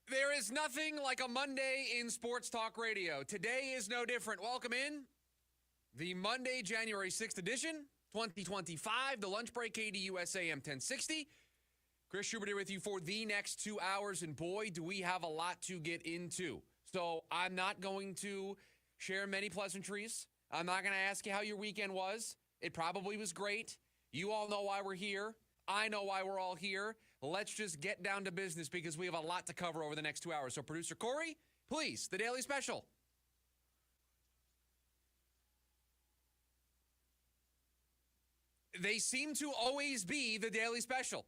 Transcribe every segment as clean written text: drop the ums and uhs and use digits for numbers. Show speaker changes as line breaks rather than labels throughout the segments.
There is nothing like a Monday in sports talk radio. Today is no different. Welcome in the Monday, January 6th edition, 2025, the lunch break, KDUS AM 1060. Chris Schubert here with you for the next 2 hours, and boy, do we have a lot to get into. So I'm not going to share many pleasantries. I'm not going to ask you how your weekend was. It probably was great. You all know why we're here. I know why we're all here. Let's just get down to business because we have a lot to cover over the next 2 hours. So, Producer Corey, please, the Daily Special. They seem to always be the Daily Special.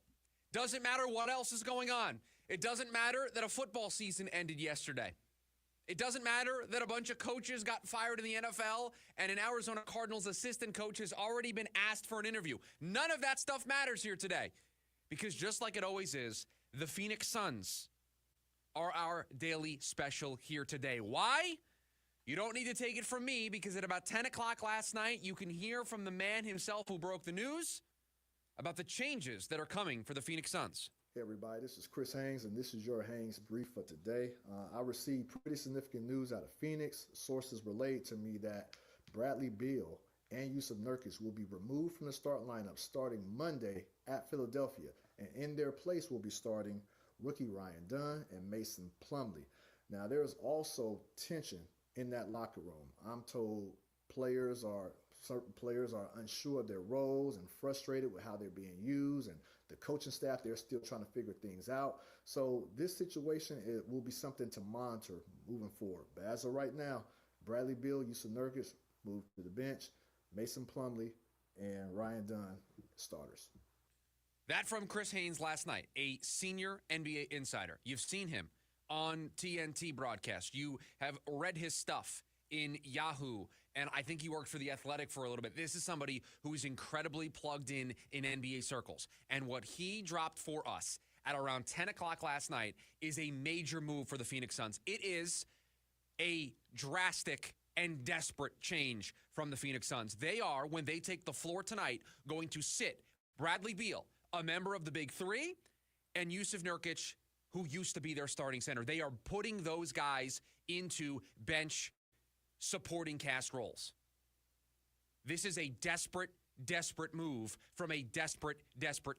Doesn't matter what else is going on. It doesn't matter that a football season ended yesterday. It doesn't matter that a bunch of coaches got fired in the NFL and an Arizona Cardinals assistant coach has already been asked for an interview. None of that stuff matters here today. Because just like it always is, the Phoenix Suns are our Daily Special here today. Why? You don't need to take it from me because at about 10 o'clock last night, you can hear from the man himself who broke the news about the changes that are coming for the Phoenix Suns.
Hey everybody, this is Chris Haynes, and this is your Haynes Brief for today. I received pretty significant news out of Phoenix. Sources relayed to me that Bradley Beal and Jusuf Nurkic will be removed from the start lineup starting Monday at Philadelphia, and in their place will be starting rookie Ryan Dunn and Mason Plumlee. Now, there's also tension in that locker room. I'm told certain players are unsure of their roles and frustrated with how they're being used, and the coaching staff, they're still trying to figure things out. So this situation, it will be something to monitor moving forward. But as of right now, Bradley Beal, Jusuf Nurkic moved to the bench, Mason Plumlee, and Ryan Dunn starters.
That from Chris Haynes last night, a senior NBA insider. You've seen him on TNT broadcast. You have read his stuff in Yahoo, and I think he worked for The Athletic for a little bit. This is somebody who is incredibly plugged in NBA circles. And what he dropped for us at around 10 o'clock last night is a major move for the Phoenix Suns. It is a drastic and desperate change from the Phoenix Suns. They are, when they take the floor tonight, going to sit Bradley Beal, a member of the Big Three, and Jusuf Nurkic, who used to be their starting center. They are putting those guys into bench supporting cast roles. This is a desperate move from a desperate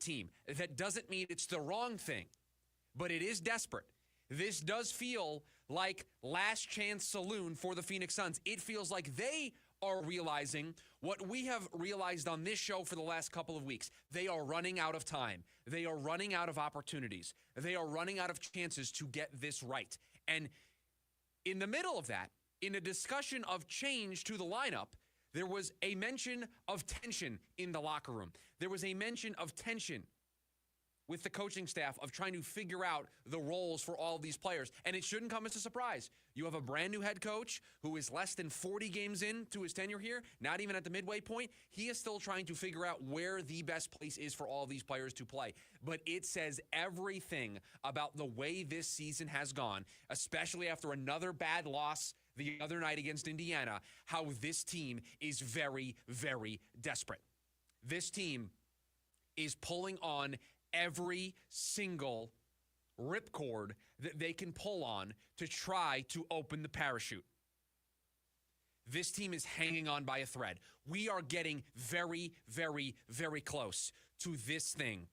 team. That doesn't mean it's the wrong thing, but it is desperate. This does feel like last chance saloon for the Phoenix Suns. It feels like they are realizing what we have realized on this show for the last couple of weeks. They are running out of time. They are running out of opportunities. They are running out of chances to get this right. And in the middle of that, in a discussion of change to the lineup, there was a mention of tension in the locker room. There was a mention of tension with the coaching staff of trying to figure out the roles for all of these players. And it shouldn't come as a surprise. You have a brand new head coach who is less than 40 games into his tenure here, not even at the midway point. He is still trying to figure out where the best place is for all of these players to play. But it says everything about the way this season has gone, especially after another bad loss the other night against Indiana, how this team is very, very desperate. This team is pulling on every single ripcord that they can pull on to try to open the parachute. This team is hanging on by a thread. We are getting very, very, very close to this thing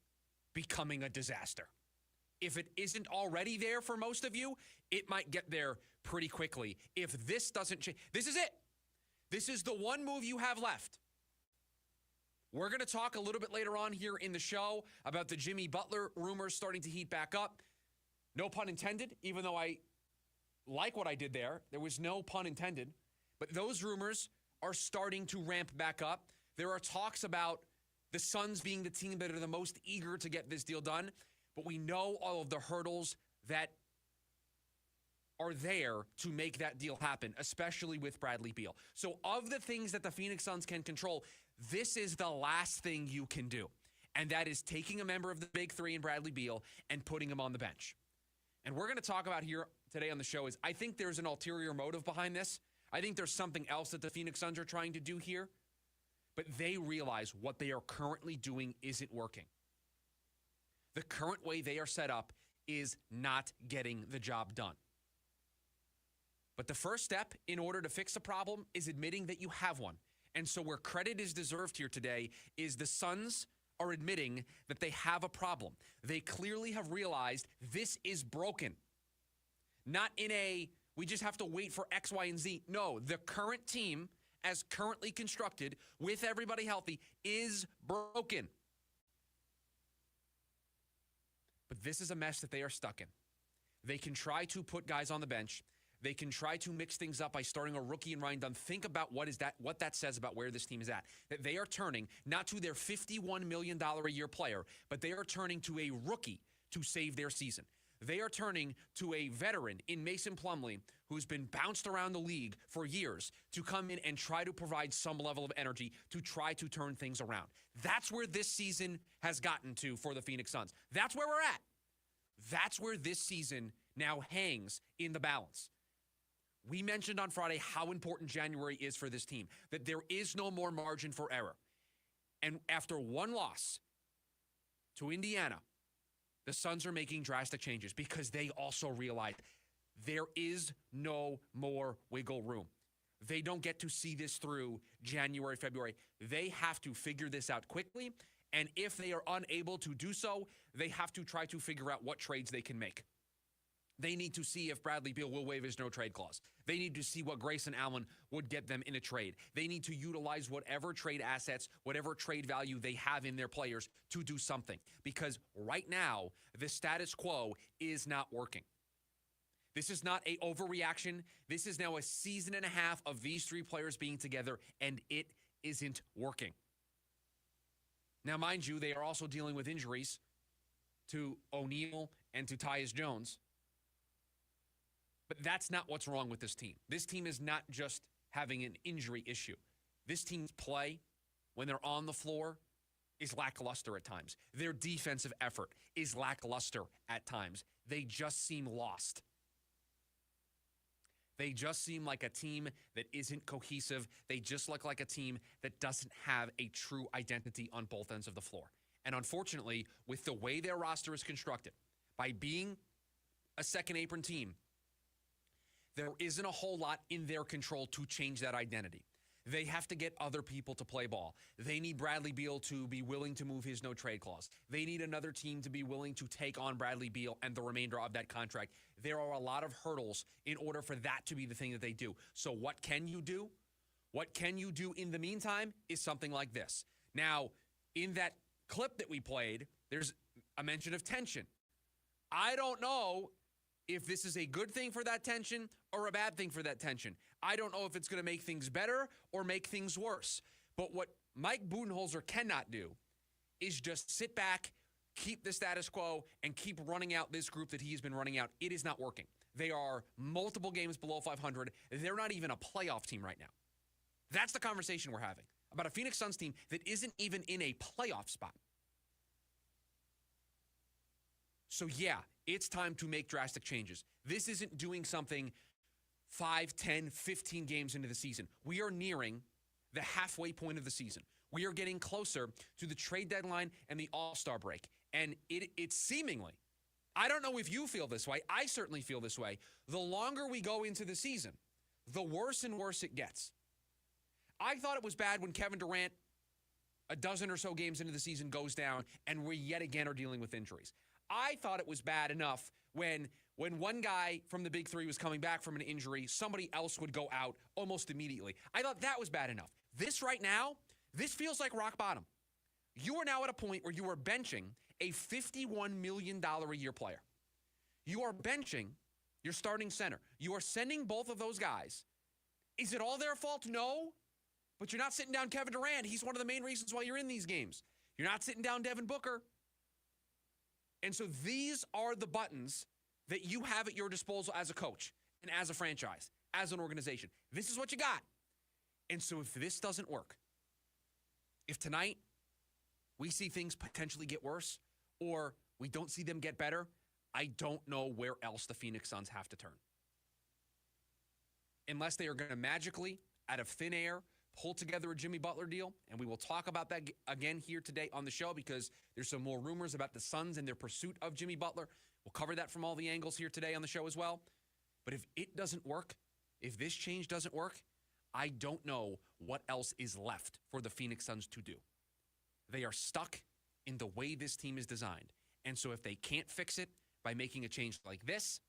becoming a disaster. If it isn't already there for most of you, it might get there pretty quickly. If this doesn't change, this is it. This is the one move you have left. We're going to talk a little bit later on here in the show about the Jimmy Butler rumors starting to heat back up. No pun intended, even though I like what I did there. There was no pun intended. But those rumors are starting to ramp back up. There are talks about the Suns being the team that are the most eager to get this deal done. But we know all of the hurdles that are there to make that deal happen, especially with Bradley Beal. So of the things that the Phoenix Suns can control, this is the last thing you can do. And that is taking a member of the Big Three in Bradley Beal and putting him on the bench. And we're going to talk about here today on the show is I think there's an ulterior motive behind this. I think there's something else that the Phoenix Suns are trying to do here. But they realize what they are currently doing isn't working. The current way they are set up is not getting the job done. But the first step in order to fix a problem is admitting that you have one. And so where credit is deserved here today is the Suns are admitting that they have a problem. They clearly have realized this is broken. Not in a, we just have to wait for X, Y, and Z. No, the current team, as currently constructed, with everybody healthy, is broken. But this is a mess that they are stuck in. They can try to put guys on the bench. They can try to mix things up by starting a rookie and Ryan Dunn. Think about what that says about where this team is at. That they are turning not to their $51 million a year player, but they are turning to a rookie to save their season. They are turning to a veteran in Mason Plumlee, who's been bounced around the league for years, to come in and try to provide some level of energy to try to turn things around. That's where this season has gotten to for the Phoenix Suns. That's where we're at. That's where this season now hangs in the balance. We mentioned on Friday how important January is for this team, that there is no more margin for error. And after one loss to Indiana, the Suns are making drastic changes because they also realize there is no more wiggle room. They don't get to see this through January, February. They have to figure this out quickly. And if they are unable to do so, they have to try to figure out what trades they can make. They need to see if Bradley Beal will waive his no-trade clause. They need to see what Grayson Allen would get them in a trade. They need to utilize whatever trade assets, whatever trade value they have in their players to do something. Because right now, the status quo is not working. This is not an overreaction. This is now a season and a half of these three players being together, and it isn't working. Now, mind you, they are also dealing with injuries to O'Neal and to Tyus Jones. But that's not what's wrong with this team. This team is not just having an injury issue. This team's play, when they're on the floor, is lackluster at times. Their defensive effort is lackluster at times. They just seem lost. They just seem like a team that isn't cohesive. They just look like a team that doesn't have a true identity on both ends of the floor. And unfortunately, with the way their roster is constructed, by being a second apron team, there isn't a whole lot in their control to change that identity. They have to get other people to play ball. They need Bradley Beal to be willing to move his no-trade clause. They need another team to be willing to take on Bradley Beal and the remainder of that contract. There are a lot of hurdles in order for that to be the thing that they do. So what can you do? What can you do in the meantime is something like this. Now, in that clip that we played, there's a mention of tension. I don't know if this is a good thing for that tension or a bad thing for that tension. I don't know if it's going to make things better or make things worse. But what Mike Budenholzer cannot do is just sit back, keep the status quo, and keep running out this group that he's been running out. It is not working. They are multiple games below 500. They're not even a playoff team right now. That's the conversation we're having about a Phoenix Suns team that isn't even in a playoff spot. So yeah, it's time to make drastic changes. This isn't doing something 5, 10, 15 games into the season. We are nearing the halfway point of the season. We are getting closer to the trade deadline and the All-Star break. And it's seemingly, I don't know if you feel this way, I certainly feel this way, the longer we go into the season, the worse and worse it gets. I thought it was bad when Kevin Durant, a dozen or so games into the season, goes down and we yet again are dealing with injuries. I thought it was bad enough when one guy from the big three was coming back from an injury, somebody else would go out almost immediately. I thought that was bad enough. This right now, this feels like rock bottom. You are now at a point where you are benching a $51 million a year player. You are benching your starting center. You are sending both of those guys. Is it all their fault? No. But you're not sitting down Kevin Durant. He's one of the main reasons why you're in these games. You're not sitting down Devin Booker. And so these are the buttons that you have at your disposal as a coach and as a franchise, as an organization. This is what you got. And so if this doesn't work, if tonight we see things potentially get worse or we don't see them get better, I don't know where else the Phoenix Suns have to turn. Unless they are going to magically, out of thin air, pull together a Jimmy Butler deal, and we will talk about that again here today on the show because there's some more rumors about the Suns and their pursuit of Jimmy Butler. We'll cover that from all the angles here today on the show as well. But if it doesn't work, if this change doesn't work, I don't know what else is left for the Phoenix Suns to do. They are stuck in the way this team is designed. And so if they can't fix it by making a change like this,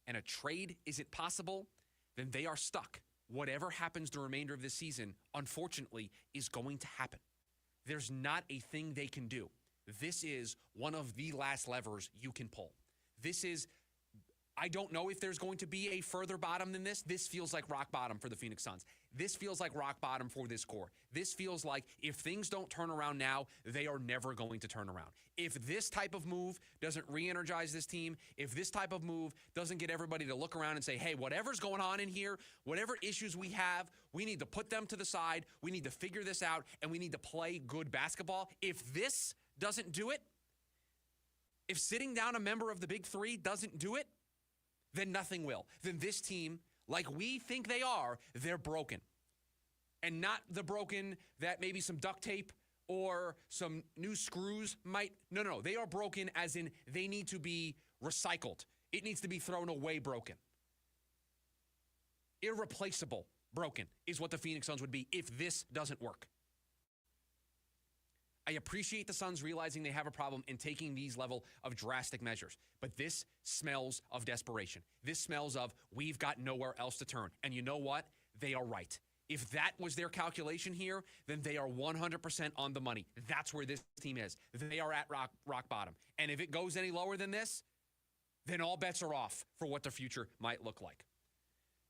and a trade isn't possible, then they are stuck. Whatever happens the remainder of this season, unfortunately, is going to happen. There's not a thing they can do. This is one of the last levers you can pull. I don't know if there's going to be a further bottom than this. This feels like rock bottom for the Phoenix Suns. This feels like rock bottom for this core. This feels like if things don't turn around now, they are never going to turn around. If this type of move doesn't re-energize this team, if this type of move doesn't get everybody to look around and say, hey, whatever's going on in here, whatever issues we have, we need to put them to the side, we need to figure this out, and we need to play good basketball. If this doesn't do it, if sitting down a member of the Big Three doesn't do it, then nothing will. Then this team, like we think they are, they're broken. And not the broken that maybe some duct tape or some new screws might. No. They are broken as in they need to be recycled. It needs to be thrown away broken. Irreplaceable broken is what the Phoenix Suns would be if this doesn't work. I appreciate the Suns realizing they have a problem in taking these level of drastic measures. But this smells of desperation. This smells of we've got nowhere else to turn. And you know what? They are right. If that was their calculation here, then they are 100% on the money. That's where this team is. They are at rock bottom. And if it goes any lower than this, then all bets are off for what their future might look like.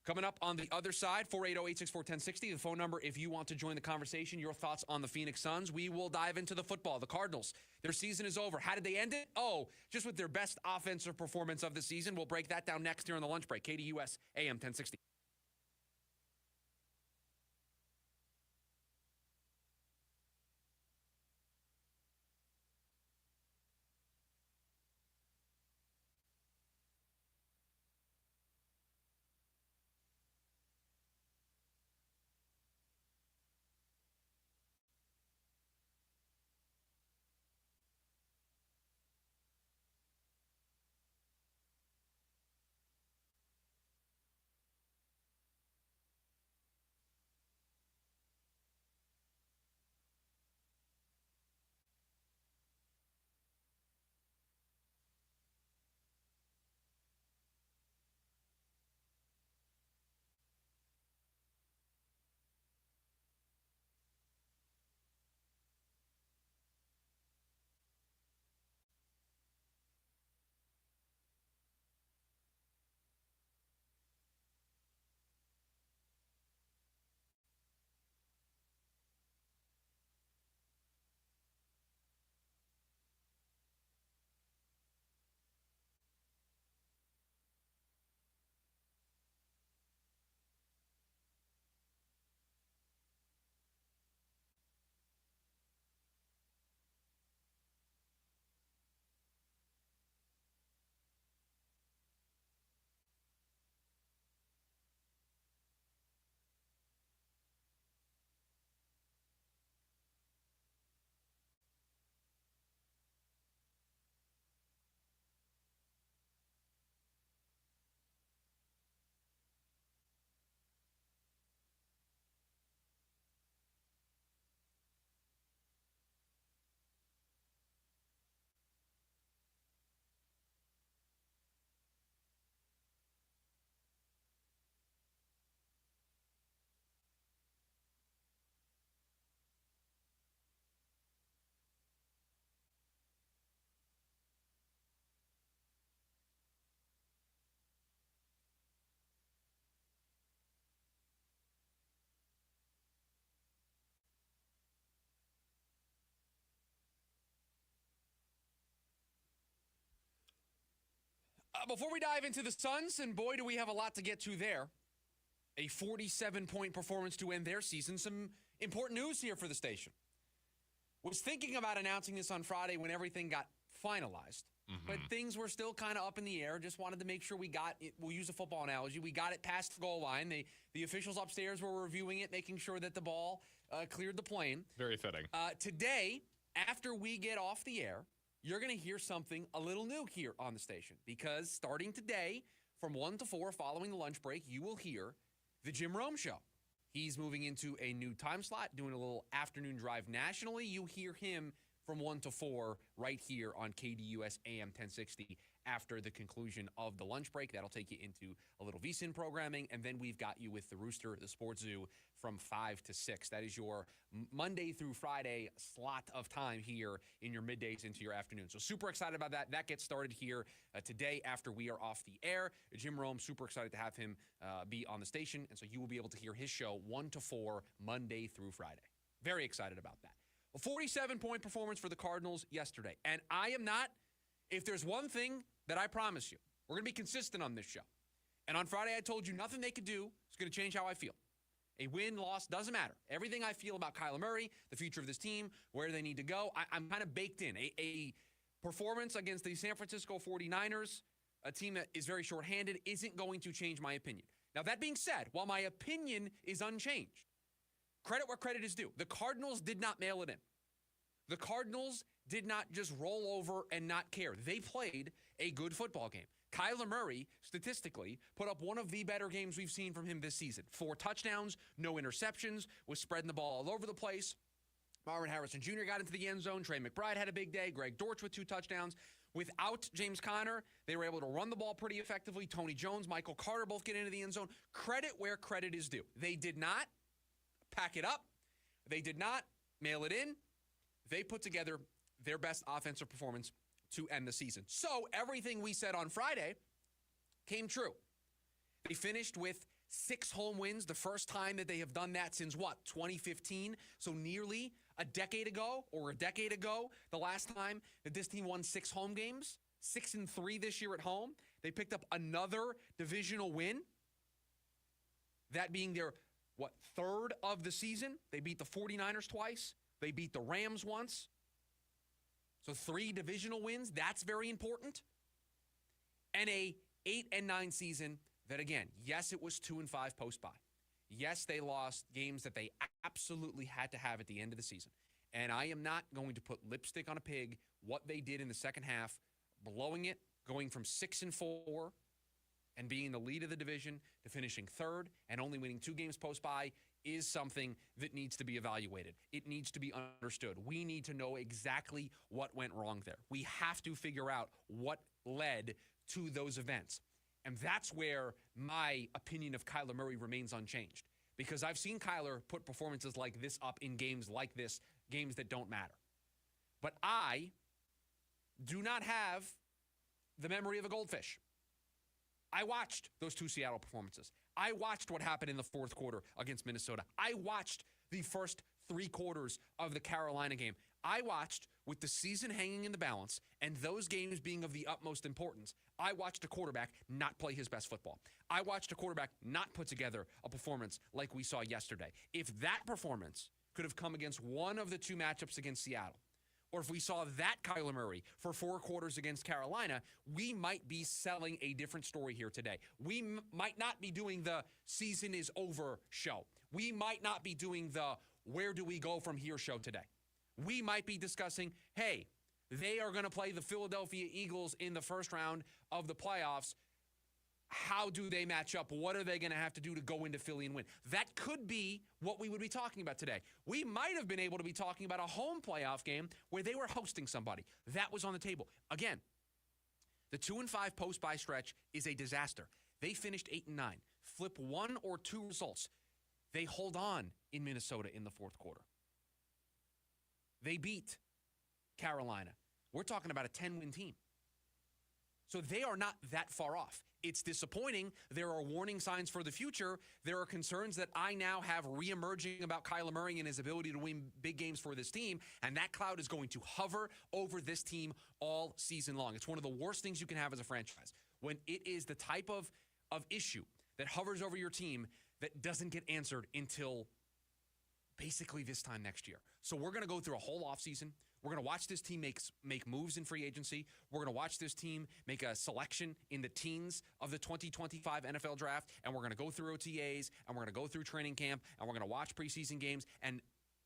Coming up on the other side, 480-864-1060, the phone number if you want to join the conversation, your thoughts on the Phoenix Suns. We will dive into the football. The Cardinals, their season is over. How did they end it? Oh, just with their best offensive performance of the season. We'll break that down next here on the lunch break. KDUS AM 1060. Before we dive into the Suns, and boy, do we have a lot to get to there. A 47-point performance to end their season. Some important news here for the station. Was thinking about announcing this on Friday when everything got finalized. But things were still kind of up in the air. Just wanted to make sure we got it. We'll use a football analogy. We got it past the goal line. The officials upstairs were reviewing it, making sure that the ball cleared the plane.
Very fitting.
Today, after we get off the air, you're going to hear something a little new here on the station, because starting today from 1 to 4 following the lunch break, you will hear the Jim Rome Show. He's moving into a new time slot, doing a little afternoon drive nationally. You hear him from 1 to 4 right here on KDUS AM 1060 after the conclusion of the lunch break. That'll take you into a little VSiN programming, and then we've got you with the Rooster, the Sports Zoo, from 5 to 6. That is your Monday through Friday slot of time here in your middays into your afternoon. So super excited about that. That gets started here today after we are off the air. Jim Rome, super excited to have him be on the station, and so you will be able to hear his show 1 to 4 Monday through Friday. Very excited about that. A 47-point performance for the Cardinals yesterday. And I am not, if there's one thing that I promise you, we're going to be consistent on this show. And on Friday, I told you nothing they could do is going to change how I feel. A win, loss, doesn't matter. Everything I feel about Kyler Murray, the future of this team, where they need to go, I'm kind of baked in. A performance against the San Francisco 49ers, a team that is very shorthanded, isn't going to change my opinion. Now, that being said, while my opinion is unchanged, credit where credit is due. The Cardinals did not mail it in. The Cardinals did not just roll over and not care. They played a good football game. Kyler Murray, statistically, put up one of the better games we've seen from him this season. 4 touchdowns, no interceptions, was spreading the ball all over the place. Marvin Harrison Jr. got into the end zone. Trey McBride had a big day. Greg Dortch with 2 touchdowns. Without James Conner, they were able to run the ball pretty effectively. Tony Jones, Michael Carter both get into the end zone. Credit where credit is due. They did not pack it up. They did not mail it in. They put together their best offensive performance to end the season. So everything we said on Friday came true. They finished with 6 home wins, the first time that they have done that since, 2015? So nearly a decade ago, the last time that this team won 6 home games. 6-3 this year at home. They picked up another divisional win, that being their, 3rd of the season. They beat the 49ers twice. They beat the Rams once. So 3 divisional wins. That's very important. And a 8-9 season that, again, yes, it was 2-5 post-bye. Yes, they lost games that they absolutely had to have at the end of the season. And I am not going to put lipstick on a pig. What they did in the second half, blowing it, going from 6-4 and being the lead of the division to finishing 3rd and only winning 2 games post-bye, is something that needs to be evaluated. It needs to be understood. We need to know exactly what went wrong there. We have to figure out what led to those events. And that's where my opinion of Kyler Murray remains unchanged. Because I've seen Kyler put performances like this up in games like this, games that don't matter. But I do not have the memory of a goldfish. I watched those 2 Seattle performances. I watched what happened in the 4th quarter against Minnesota. I watched the first 3 quarters of the Carolina game. I watched, with the season hanging in the balance and those games being of the utmost importance, I watched a quarterback not play his best football. I watched a quarterback not put together a performance like we saw yesterday. If that performance could have come against one of the 2 matchups against Seattle, or if we saw that Kyler Murray for 4 quarters against Carolina, we might be selling a different story here today. We might not be doing the season is over show. We might not be doing the where do we go from here show today. We might be discussing, hey, they are going to play the Philadelphia Eagles in the first round of the playoffs. How do they match up? What are they going to have to do to go into Philly and win? That could be what we would be talking about today. We might have been able to be talking about a home playoff game where they were hosting somebody. That was on the table. Again, the 2-5 post-bye stretch is a disaster. They finished 8-9. Flip 1 or 2 results. They hold on in Minnesota in the 4th quarter. They beat Carolina. We're talking about a 10-win team. So they are not that far off. It's disappointing. There are warning signs for the future. There are concerns that I now have reemerging about Kyler Murray and his ability to win big games for this team, and that cloud is going to hover over this team all season long. It's one of the worst things you can have as a franchise, when it is the type of issue that hovers over your team that doesn't get answered until basically this time next year. So we're going to go through a whole offseason. We're going to watch this team make moves in free agency. We're going to watch this team make a selection in the teens of the 2025 NFL draft, and we're going to go through OTAs, and we're going to go through training camp, and we're going to watch preseason games, and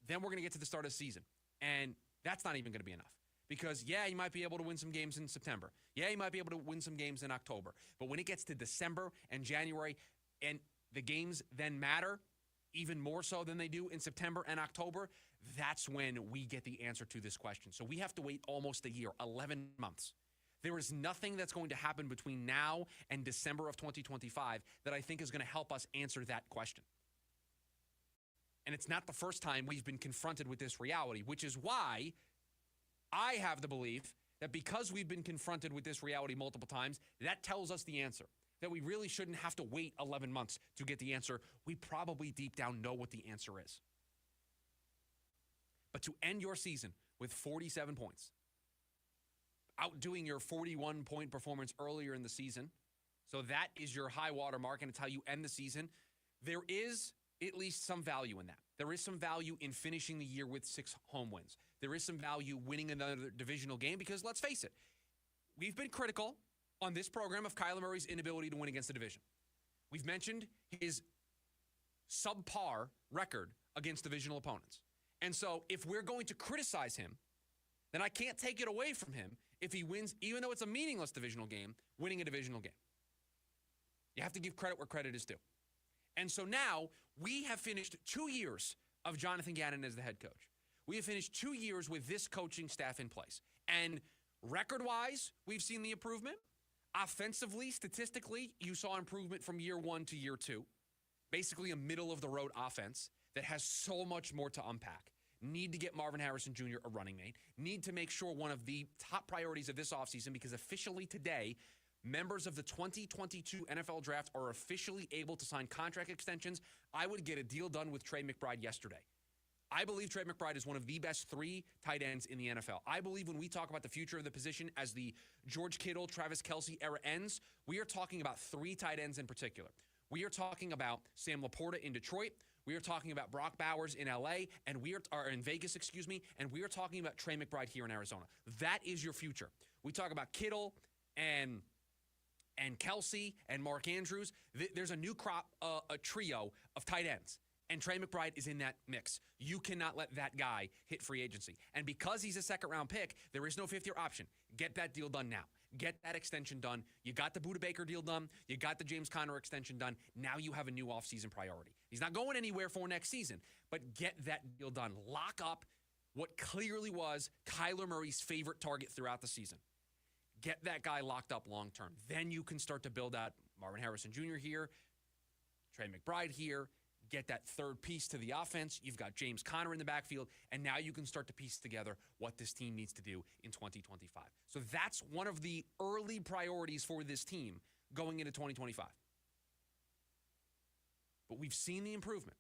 then we're going to get to the start of the season. And that's not even going to be enough. Because, yeah, you might be able to win some games in September. Yeah, you might be able to win some games in October. But when it gets to December and January and the games then matter even more so than they do in September and October, that's when we get the answer to this question. So we have to wait almost a year, 11 months. There is nothing that's going to happen between now and December of 2025 that I think is going to help us answer that question. And it's not the first time we've been confronted with this reality, which is why I have the belief that because we've been confronted with this reality multiple times, that tells us the answer. That we really shouldn't have to wait 11 months to get the answer. We probably deep down know what the answer is. But to end your season with 47 points, outdoing your 41-point performance earlier in the season, so that is your high water mark, and it's how you end the season, there is at least some value in that. There is some value in finishing the year with 6 home wins. There is some value winning another divisional game because, let's face it, we've been critical on this program of Kyler Murray's inability to win against the division. We've mentioned his subpar record against divisional opponents. And so if we're going to criticize him, then I can't take it away from him if he wins, even though it's a meaningless divisional game, winning a divisional game. You have to give credit where credit is due. And so now we have finished 2 years of Jonathan Gannon as the head coach. We have finished 2 years with this coaching staff in place. And record-wise, we've seen the improvement. Offensively, statistically, you saw improvement from year 1 to year 2. Basically a middle-of-the-road offense that has so much more to unpack. Need to get Marvin Harrison Jr. a running mate. Need to make sure one of the top priorities of this offseason, because officially today, members of the 2022 NFL Draft are officially able to sign contract extensions. I would get a deal done with Trey McBride yesterday. I believe Trey McBride is one of the best 3 tight ends in the NFL. I believe when we talk about the future of the position as the George Kittle, Travis Kelce era ends, we are talking about 3 tight ends in particular. We are talking about Sam Laporta in Detroit. We are talking about Brock Bowers in LA, and in Vegas, and we are talking about Trey McBride here in Arizona. That is your future. We talk about Kittle and Kelce and Mark Andrews. There's a new crop, a trio of tight ends. And Trey McBride is in that mix. You cannot let that guy hit free agency. And because he's a second-round pick, there is no fifth-year option. Get that deal done now. Get that extension done. You got the Budda Baker deal done. You got the James Conner extension done. Now you have a new offseason priority. He's not going anywhere for next season, but get that deal done. Lock up what clearly was Kyler Murray's favorite target throughout the season. Get that guy locked up long-term. Then you can start to build out Marvin Harrison Jr. here, Trey McBride here. Get that third piece to the offense. You've got James Conner in the backfield, and now you can start to piece together what this team needs to do in 2025. So that's one of the early priorities for this team going into 2025. But we've seen the improvement.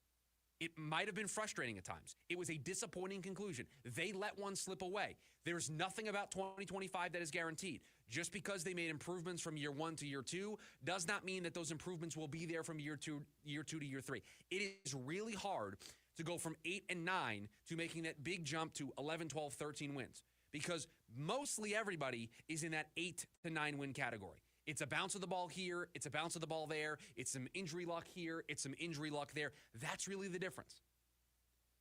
It might have been frustrating at times. It was a disappointing conclusion. They let one slip away. There's nothing about 2025 that is guaranteed. Just because they made improvements from year 1 to year 2 does not mean that those improvements will be there from year 2 to year 3. It is really hard to go from 8 and 9 to making that big jump to 11, 12, 13 wins, because mostly everybody is in that 8 to 9 win category. It's a bounce of the ball here. It's a bounce of the ball there. It's some injury luck here. It's some injury luck there. That's really the difference.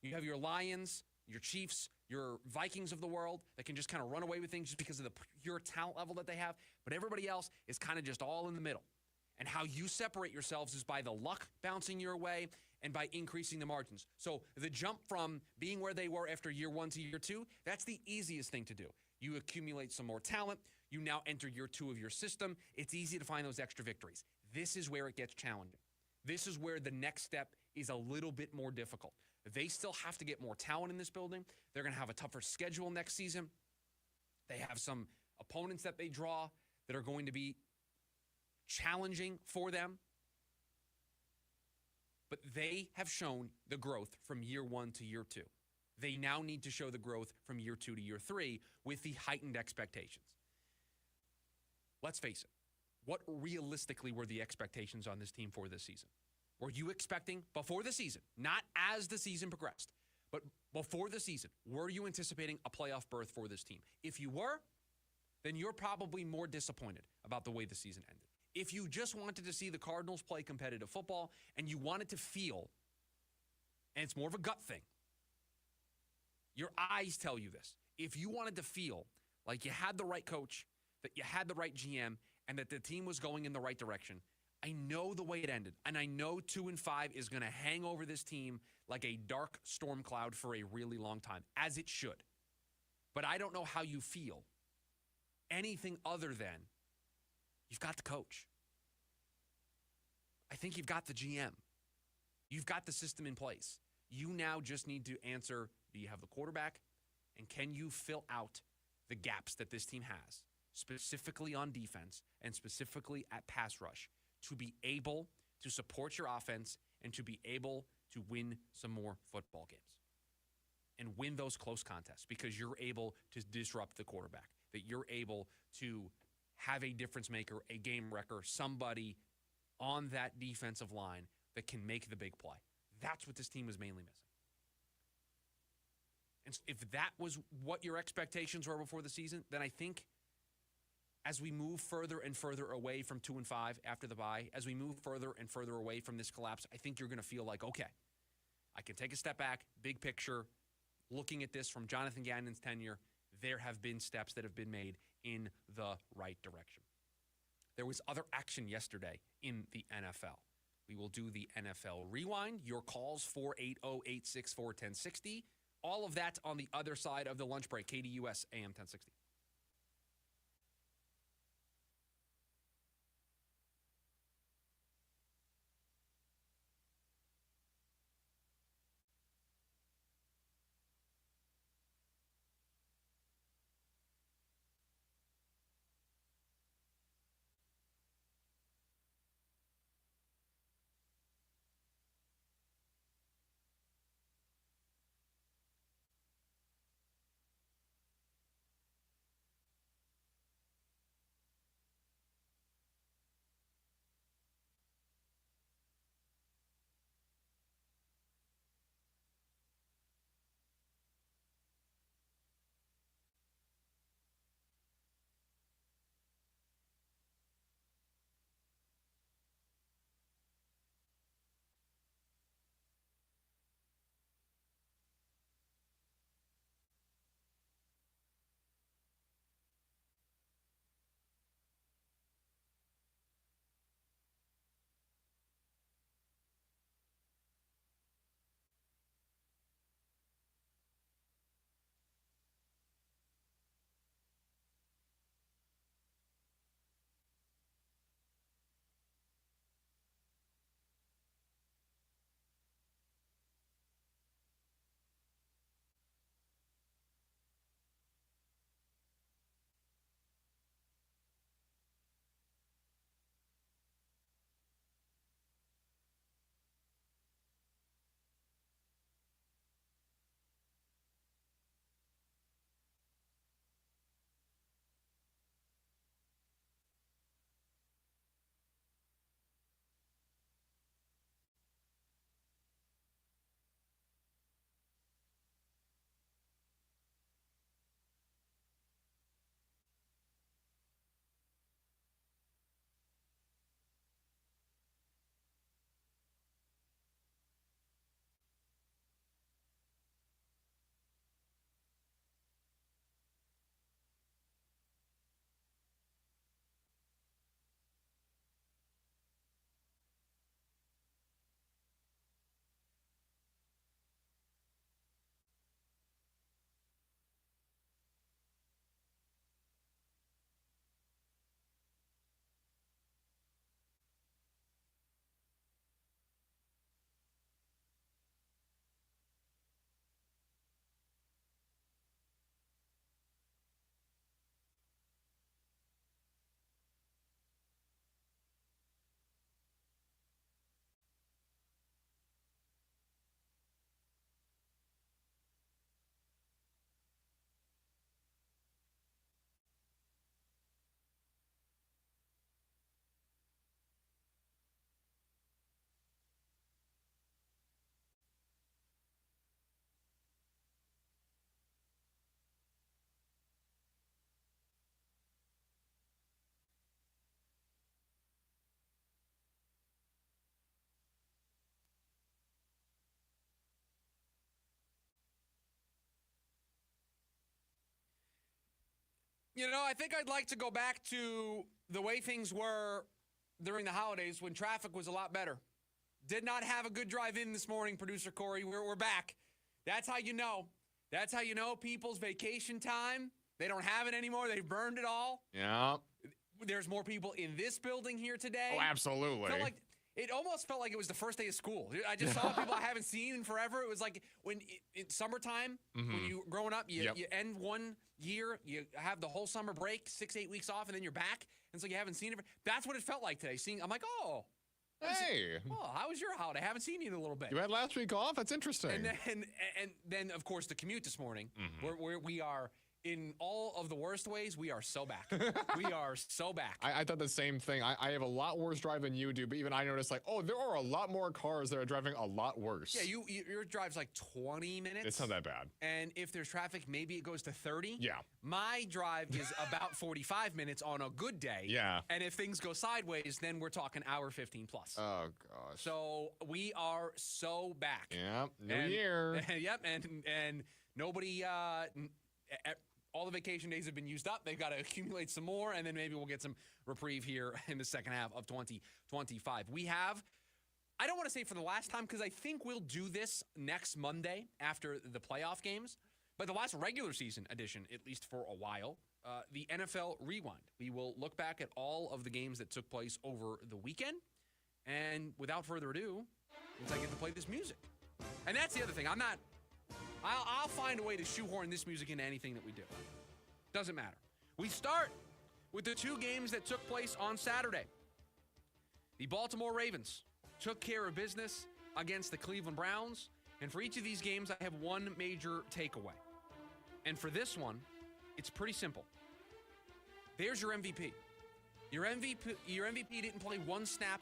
You have your Lions, your Chiefs, your Vikings of the world that can just kind of run away with things just because of the pure talent level that they have. But everybody else is kind of just all in the middle. And how you separate yourselves is by the luck bouncing your way and by increasing the margins. So the jump from being where they were after year 1 to year 2, that's the easiest thing to do. You accumulate some more talent. You now enter year 2 of your system. It's easy to find those extra victories. This is where it gets challenging. This is where the next step is a little bit more difficult. They still have to get more talent in this building. They're going to have a tougher schedule next season. They have some opponents that they draw that are going to be challenging for them. But they have shown the growth from year 1 to year 2. They now need to show the growth from year 2 to year 3 with the heightened expectations. Let's face it. What realistically were the expectations on this team for this season? Were you expecting before the season, not as the season progressed, but before the season, were you anticipating a playoff berth for this team? If you were, then you're probably more disappointed about the way the season ended. If you just wanted to see the Cardinals play competitive football and you wanted to feel, and it's more of a gut thing, your eyes tell you this. If you wanted to feel like you had the right coach, that you had the right GM, and that the team was going in the right direction, I know the way it ended, and I know 2-5 is going to hang over this team like a dark storm cloud for a really long time, as it should. But I don't know how you feel anything other than you've got the coach. I think you've got the GM. You've got the system in place. You now just need to answer, do you have the quarterback? And can you fill out the gaps that this team has, specifically on defense and specifically at pass rush, to be able to support your offense and to be able to win some more football games and win those close contests because you're able to disrupt the quarterback, that you're able to have a difference maker, a game wrecker, somebody on that defensive line that can make the big play. That's what this team was mainly missing. And if that was what your expectations were before the season, then I think as we move further and further away from 2-5 after the bye, as we move further and further away from this collapse, I think you're going to feel like, okay, I can take a step back, big picture, looking at this from Jonathan Gannon's tenure, there have been steps that have been made in the right direction. There was other action yesterday in the NFL. We will do the NFL Rewind, your calls 480-864-1060. All of that on the other side of the lunch break, KDUS AM 1060. I think I'd like to go back to the way things were during the holidays when traffic was a lot better. Did not have a good drive in this morning, producer Corey. We're back. That's how you know. That's how you know people's vacation time. They don't have it anymore. They've burned it all.
Yeah.
There's more people in this building here today.
Oh, absolutely.
It almost felt like it was the first day of school. I just saw people I haven't seen in forever. It was like when it's summertime, when you growing up, you end one year, you have the whole summer break, 6-8 weeks off, and then you're back. And so you haven't seen it. That's what it felt like today. I'm like, oh.
Hey.
Oh, how was your holiday? I haven't seen you in a little bit.
You had last week off? That's interesting.
And then of course, the commute this morning, where we are, in all of the worst ways, we are so back. We are so back.
I thought the same thing. I have a lot worse drive than you do, but even I noticed, like, oh, there are a lot more cars that are driving a lot worse.
Yeah, your drive's like 20 minutes.
It's not that bad.
And if there's traffic, maybe it goes to 30.
Yeah.
My drive is about 45 minutes on a good day.
Yeah.
And if things go sideways, then we're talking hour 15 plus.
Oh, gosh.
So we are so back.
Yeah, new year.
Yep, and nobody... all the vacation days have been used up. They've got to accumulate some more, and then maybe we'll get some reprieve here in the second half of 2025. We have, I don't want to say for the last time, because I think we'll do this next Monday after the playoff games, but the last regular season edition, at least for a while, the NFL Rewind. We will look back at all of the games that took place over the weekend, and without further ado, I get to play this music. And that's the other thing. I'll find a way to shoehorn this music into anything that we do. Doesn't matter. We start with the two games that took place on Saturday. The Baltimore Ravens took care of business against the Cleveland Browns. And for each of these games, I have one major takeaway. And for this one, it's pretty simple. There's your MVP. Your MVP didn't play one snap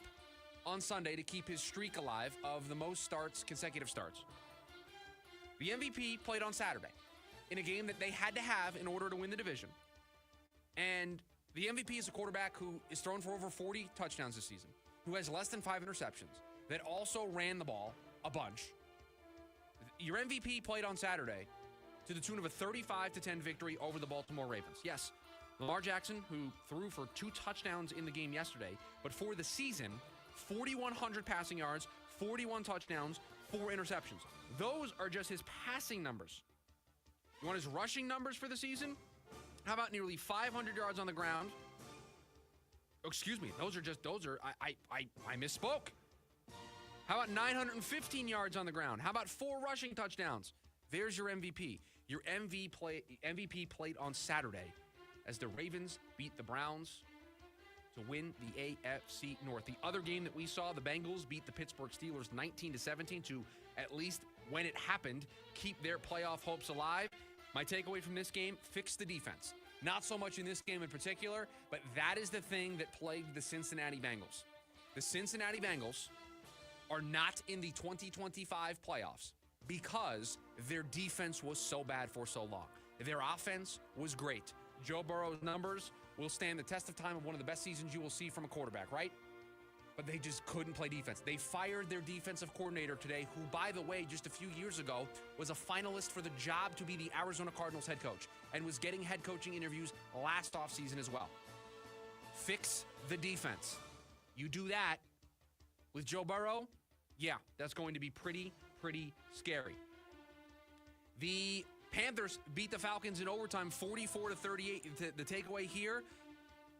on Sunday to keep his streak alive of the most consecutive starts. The MVP played on Saturday in a game that they had to have in order to win the division. And the MVP is a quarterback who is thrown for over 40 touchdowns this season, who has less than 5 interceptions, that also ran the ball a bunch. Your MVP played on Saturday to the tune of a 35-10 victory over the Baltimore Ravens. Yes, Lamar Jackson, who threw for 2 touchdowns in the game yesterday, but for the season, 4,100 passing yards, 41 touchdowns, 4 interceptions. Those are just his passing numbers. You want his rushing numbers for the season? How about nearly 500 yards on the ground? Excuse me, I misspoke. How about 915 yards on the ground? How about 4 rushing touchdowns? There's your MVP. Your MVP played on Saturday as the Ravens beat the Browns to win the AFC North. The other game that we saw, the Bengals beat the Pittsburgh Steelers 19-17 to, at least when it happened, keep their playoff hopes alive. My takeaway from this game, fix the defense. Not so much in this game in particular, but that is the thing that plagued the Cincinnati Bengals. The Cincinnati Bengals are not in the 2025 playoffs because their defense was so bad for so long. Their offense was great. Joe Burrow's numbers will stand the test of time of one of the best seasons you will see from a quarterback, right? But they just couldn't play defense. They fired their defensive coordinator today, who, by the way, just a few years ago, was a finalist for the job to be the Arizona Cardinals head coach and was getting head coaching interviews last offseason as well. Fix the defense. You do that with Joe Burrow, yeah, that's going to be pretty scary. The Panthers beat the Falcons in overtime 44-38. The takeaway here,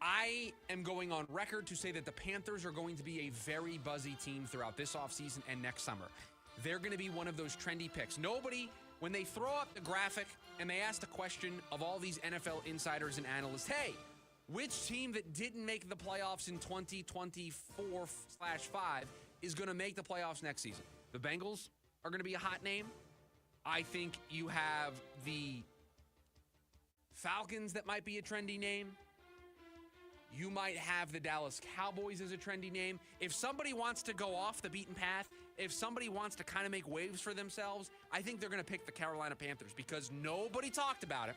I am going on record to say that the Panthers are going to be a very buzzy team throughout this offseason and next summer. They're going to be one of those trendy picks. Nobody, when they throw up the graphic and they ask the question of all these NFL insiders and analysts, hey, which team that didn't make the playoffs in 2024/5 is going to make the playoffs next season? The Bengals are going to be a hot name. I think you have the Falcons that might be a trendy name. You might have the Dallas Cowboys as a trendy name. If somebody wants to go off the beaten path, if somebody wants to kind of make waves for themselves, I think they're going to pick the Carolina Panthers because nobody talked about it.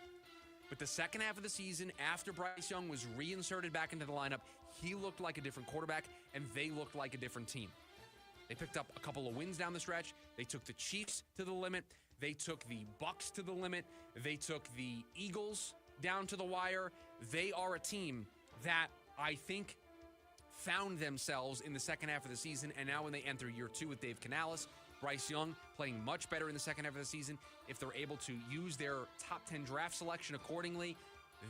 But the second half of the season, after Bryce Young was reinserted back into the lineup, he looked like a different quarterback, and they looked like a different team. They picked up a couple of wins down the stretch. They took the Chiefs to the limit. They took the Bucks to the limit. They took the Eagles down to the wire. They are a team that I think found themselves in the second half of the season, and now when they enter year 2 with Dave Canales, Bryce Young playing much better in the second half of the season, if they're able to use their top 10 draft selection accordingly,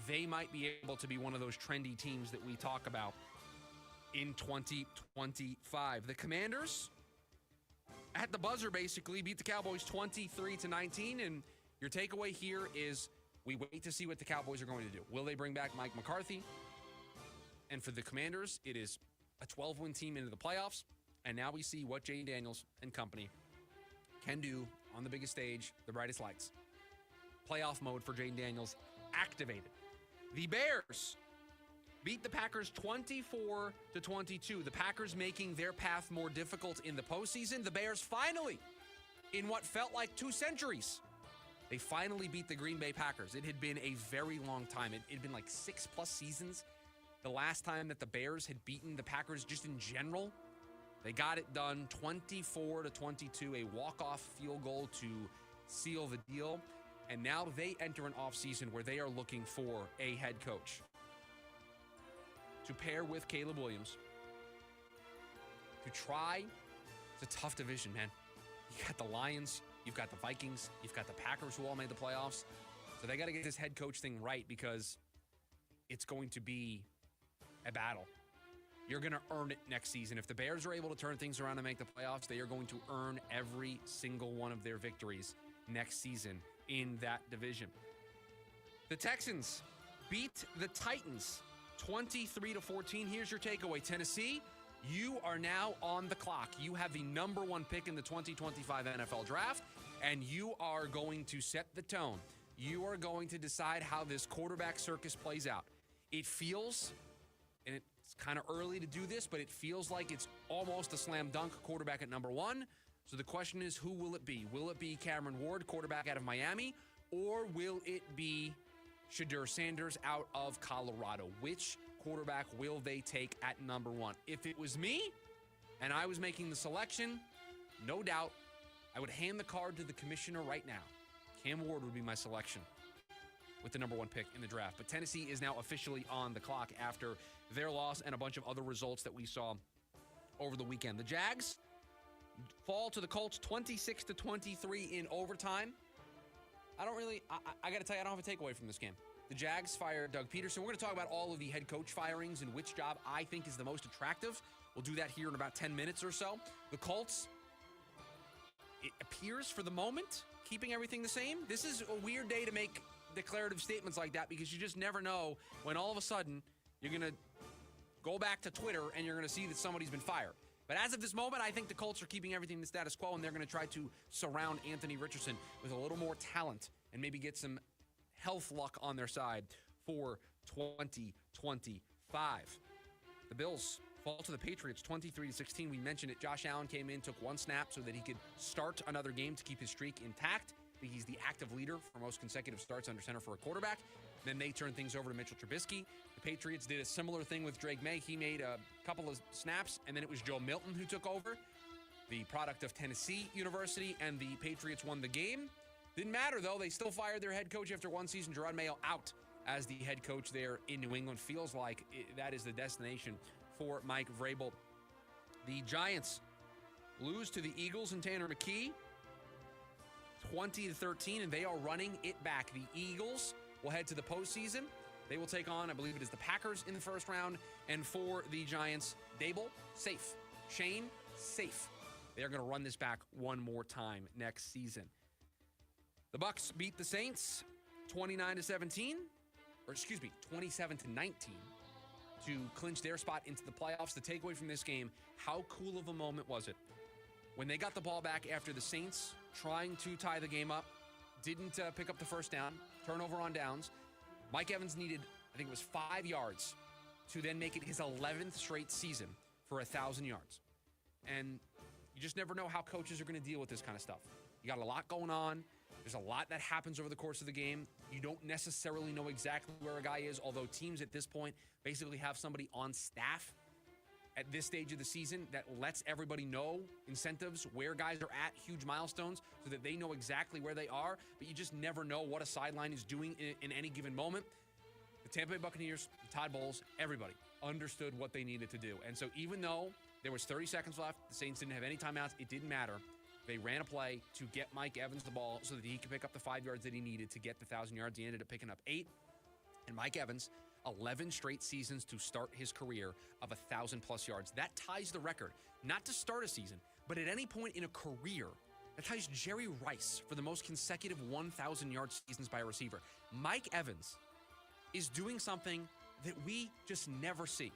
they might be able to be one of those trendy teams that we talk about in 2025. The Commanders, at the buzzer, basically beat the Cowboys 23-19, and your takeaway here is we wait to see what the Cowboys are going to do. Will they bring back Mike McCarthy? And for the Commanders, it is a 12-win team into the playoffs, and now we see what Jay Daniels and company can do on the biggest stage, the brightest lights. Playoff mode for Jay Daniels activated. The Bears beat the Packers 24-22. The Packers making their path more difficult in the postseason. The Bears finally, in what felt like 2 centuries, they finally beat the Green Bay Packers. It had been a very long time. It had been like 6+ seasons. The last time that the Bears had beaten the Packers just in general. They got it done 24-22, a walk-off field goal to seal the deal. And now they enter an offseason where they are looking for a head coach to pair with Caleb Williams to try. It's a tough division, man. You got the Lions, you've got the Vikings, you've got the Packers who all made the playoffs. So they got to get this head coach thing right because it's going to be a battle. You're going to earn it next season. If the Bears are able to turn things around and make the playoffs, they are going to earn every single one of their victories next season in that division. The Texans beat the Titans 23-14. Here's your takeaway. Tennessee, you are now on the clock. You have the number 1 pick in the 2025 NFL Draft, and you are going to set the tone. You are going to decide how this quarterback circus plays out. It feels, and it's kind of early to do this, but it feels like it's almost a slam dunk quarterback at number 1. So the question is, who will it be? Will it be Cameron Ward, quarterback out of Miami, or will it be Shedeur Sanders out of Colorado? Which quarterback will they take at number 1? If it was me and I was making the selection, no doubt I would hand the card to the commissioner right now. Cam Ward would be my selection with the number 1 pick in the draft. But Tennessee is now officially on the clock after their loss and a bunch of other results that we saw over the weekend. The Jags fall to the Colts 26-23 in overtime. I got to tell you, I don't have a takeaway from this game. The Jags fired Doug Peterson. We're going to talk about all of the head coach firings and which job I think is the most attractive. We'll do that here in about 10 minutes or so. The Colts, it appears for the moment, keeping everything the same. This is a weird day to make declarative statements like that because you just never know when all of a sudden you're going to go back to Twitter and you're going to see that somebody's been fired. But as of this moment, I think the Colts are keeping everything the status quo, and they're going to try to surround Anthony Richardson with a little more talent and maybe get some health luck on their side for 2025. The Bills fall to the Patriots 23-16. We mentioned it. Josh Allen came in, took 1 snap so that he could start another game to keep his streak intact. He's the active leader for most consecutive starts under center for a quarterback. Then they turned things over to Mitchell Trubisky. The Patriots did a similar thing with Drake May. He made a couple of snaps, and then it was Joe Milton who took over, the product of Tennessee University, and the Patriots won the game. Didn't matter, though. They still fired their head coach after 1 season. Gerard Mayo out as the head coach there in New England. Feels like that is the destination for Mike Vrabel. The Giants lose to the Eagles and Tanner McKee 20-13, and they are running it back. The Eagles will head to the postseason. They will take on, I believe it is the Packers in the first round. And for the Giants, Dable, safe. Shane, safe. They are going to run this back one more time next season. The Bucks beat the Saints 27-19 to clinch their spot into the playoffs. The takeaway from this game, how cool of a moment was it when they got the ball back after the Saints trying to tie the game up, didn't pick up the first down, turnover on downs. Mike Evans needed, I think it was 5 yards to then make it his 11th straight season for 1,000 yards. And you just never know how coaches are going to deal with this kind of stuff. You got a lot going on. There's a lot that happens over the course of the game. You don't necessarily know exactly where a guy is, although teams at this point basically have somebody on staff at this stage of the season that lets everybody know incentives, where guys are at, huge milestones, so that they know exactly where they are, but you just never know what a sideline is doing in any given moment. The Tampa Bay Buccaneers, the Todd Bowles, everybody understood what they needed to do. And so even though there was 30 seconds left, the Saints didn't have any timeouts, it didn't matter. They ran a play to get Mike Evans the ball so that he could pick up the 5 yards that he needed to get the 1,000 yards. He ended up picking up 8. And Mike Evans, 11 straight seasons to start his career of 1,000-plus yards. That ties the record, not to start a season, but at any point in a career. That ties Jerry Rice for the most consecutive 1,000-yard seasons by a receiver. Mike Evans is doing something that we just never see.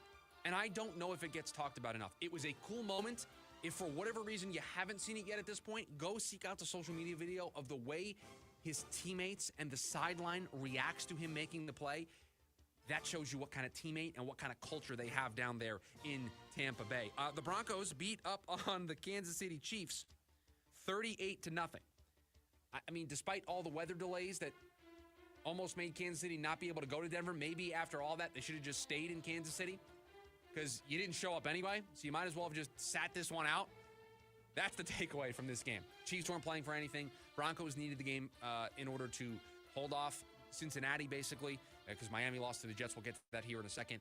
And I don't know if it gets talked about enough. It was a cool moment. If for whatever reason you haven't seen it yet at this point, go seek out the social media video of the way his teammates and the sideline reacts to him making the play. That shows you what kind of teammate and what kind of culture they have down there in Tampa Bay. The Broncos beat up on the Kansas City Chiefs 38-0. I mean, despite all the weather delays that almost made Kansas City not be able to go to Denver, maybe after all that, they should have just stayed in Kansas City because you didn't show up anyway, so you might as well have just sat this one out. That's the takeaway from this game. Chiefs weren't playing for anything. Broncos needed the game in order to hold off Cincinnati, basically, because Miami lost to the Jets. We'll get to that here in a second.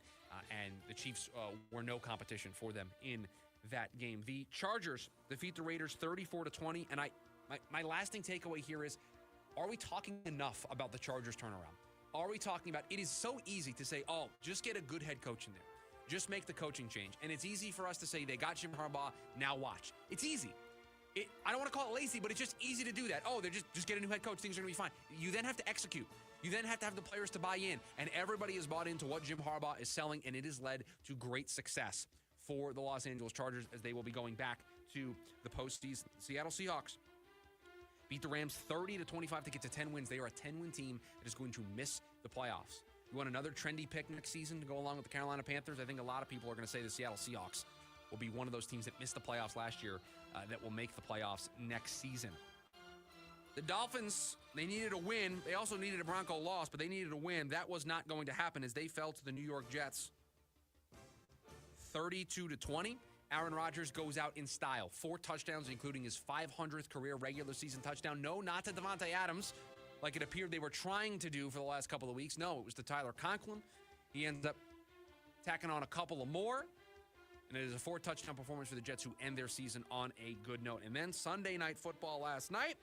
And the Chiefs were no competition for them in that game. The Chargers defeat the Raiders 34-20. And my lasting takeaway here is, are we talking enough about the Chargers turnaround? Are we talking about, it is so easy to say, oh, just get a good head coach in there. Just make the coaching change. And it's easy for us to say, they got Jim Harbaugh, now watch. It's easy. I don't want to call it lazy, but it's just easy to do that. Oh, they're just get a new head coach, things are going to be fine. You then have to execute. You then have to have the players to buy in. And everybody is bought into what Jim Harbaugh is selling, and it has led to great success for the Los Angeles Chargers as they will be going back to the postseason. The Seattle Seahawks beat the Rams 30-25 to get to 10 wins. They are a 10-win team that is going to miss the playoffs. You want another trendy pick next season to go along with the Carolina Panthers? I think a lot of people are going to say the Seattle Seahawks will be one of those teams that missed the playoffs last year that will make the playoffs next season. The Dolphins, they needed a win. They also needed a Bronco loss, but they needed a win. That was not going to happen as they fell to the New York Jets 32-20. Aaron Rodgers goes out in style. 4 touchdowns, including his 500th career regular season touchdown. No, not to Devontae Adams, like it appeared they were trying to do for the last couple of weeks. No, it was to Tyler Conklin. He ends up tacking on a couple of more. And it is a 4-touchdown performance for the Jets, who end their season on a good note. And then Sunday Night Football last night,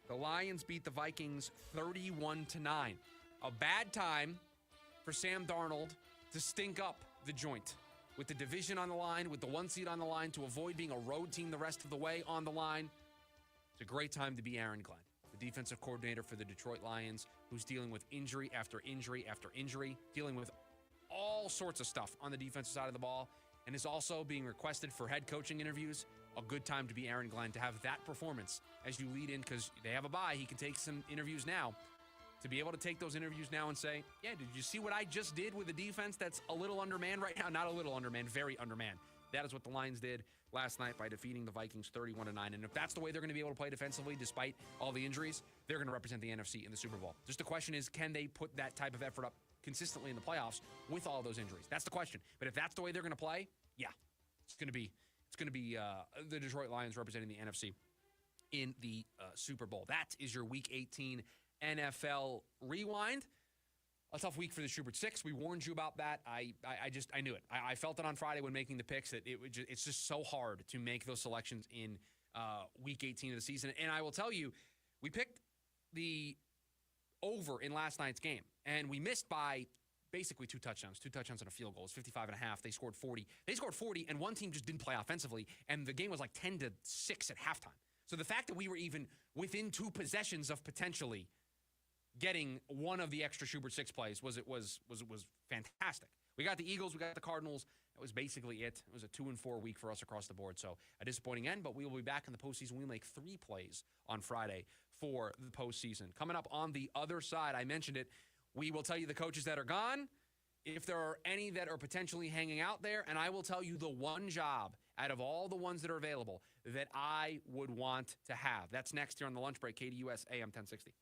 the Lions beat the Vikings 31-9. A bad time for Sam Darnold to stink up the joint. With the division on the line, with the 1 seed on the line, to avoid being a road team the rest of the way on the line. It's a great time to be Aaron Glenn, the defensive coordinator for the Detroit Lions, who's dealing with injury after injury after injury, dealing with all sorts of stuff on the defensive side of the ball, and is also being requested for head coaching interviews. A good time to be Aaron Glenn, to have that performance as you lead in, because they have a bye. He can take some interviews now. To be able to take those interviews now and say, yeah, did you see what I just did with a defense that's a little undermanned right now? Not a little undermanned, very undermanned. That is what the Lions did last night by defeating the Vikings 31-9. And if that's the way they're going to be able to play defensively despite all the injuries, they're going to represent the NFC in the Super Bowl. Just the question is, can they put that type of effort up consistently in the playoffs with all those injuries? That's the question. But if that's the way they're going to play, yeah, it's going to be the Detroit Lions representing the NFC in the Super Bowl. That is your Week 18 NFL Rewind. A tough week for the Super 6. We warned you about that. I knew it. I felt it on Friday when making the picks that it's just so hard to make those selections in Week 18 of the season. And I will tell you, we picked the over in last night's game, and we missed by basically 2 touchdowns and a field goal. It's 55.5. They scored 40. They scored 40, and one team just didn't play offensively, and the game was like 10-6 at halftime. So the fact that we were even within 2 possessions of potentially getting one of the extra Schubert 6 plays was fantastic. We got the Eagles, we got the Cardinals. That was basically it. It was a 2-4 week for us across the board. So a disappointing end, but we will be back in the postseason. We'll make 3 plays on Friday for the postseason. Coming up on the other side, I mentioned it, we will tell you the coaches that are gone, if there are any that are potentially hanging out there, and I will tell you the one job out of all the ones that are available that I would want to have. That's next here on the lunch break, KDUS AM 1060.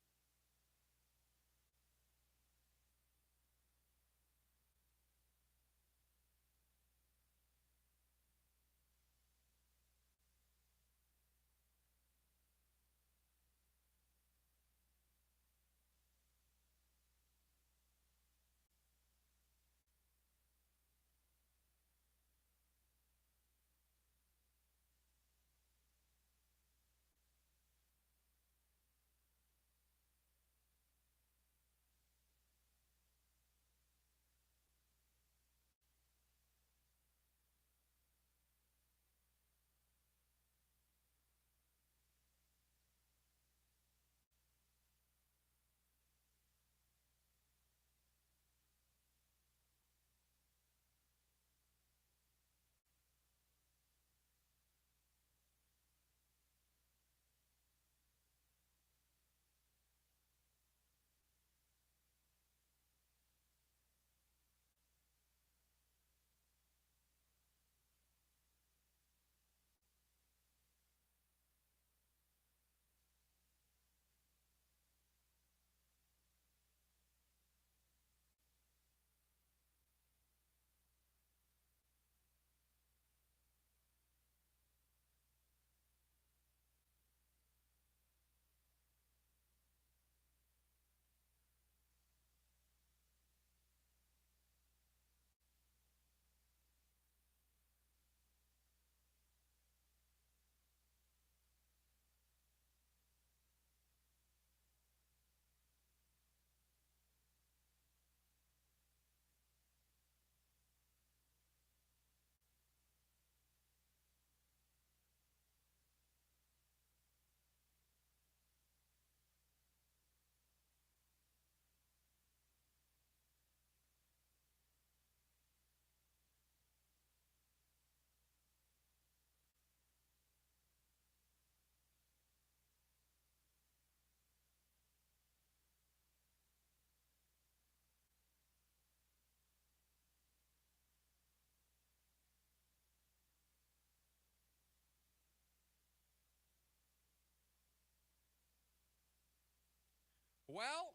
Well,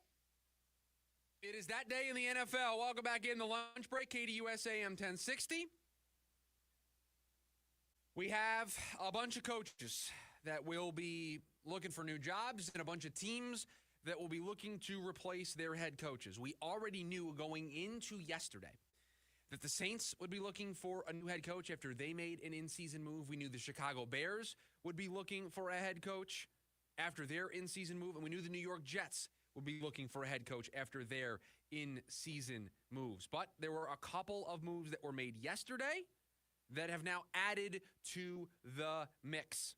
it is that day in the NFL. Welcome back in the lunch break, KDUS AM 1060. We have a bunch of coaches that will be looking for new jobs and a bunch of teams that will be looking to replace their head coaches. We already knew going into yesterday that the Saints would be looking for a new head coach after they made an in-season move. We knew the Chicago Bears would be looking for a head coach after their in-season move, and we knew the New York Jets would be looking for a head coach after their in-season moves. But there were a couple of moves that were made yesterday that have now added to the mix,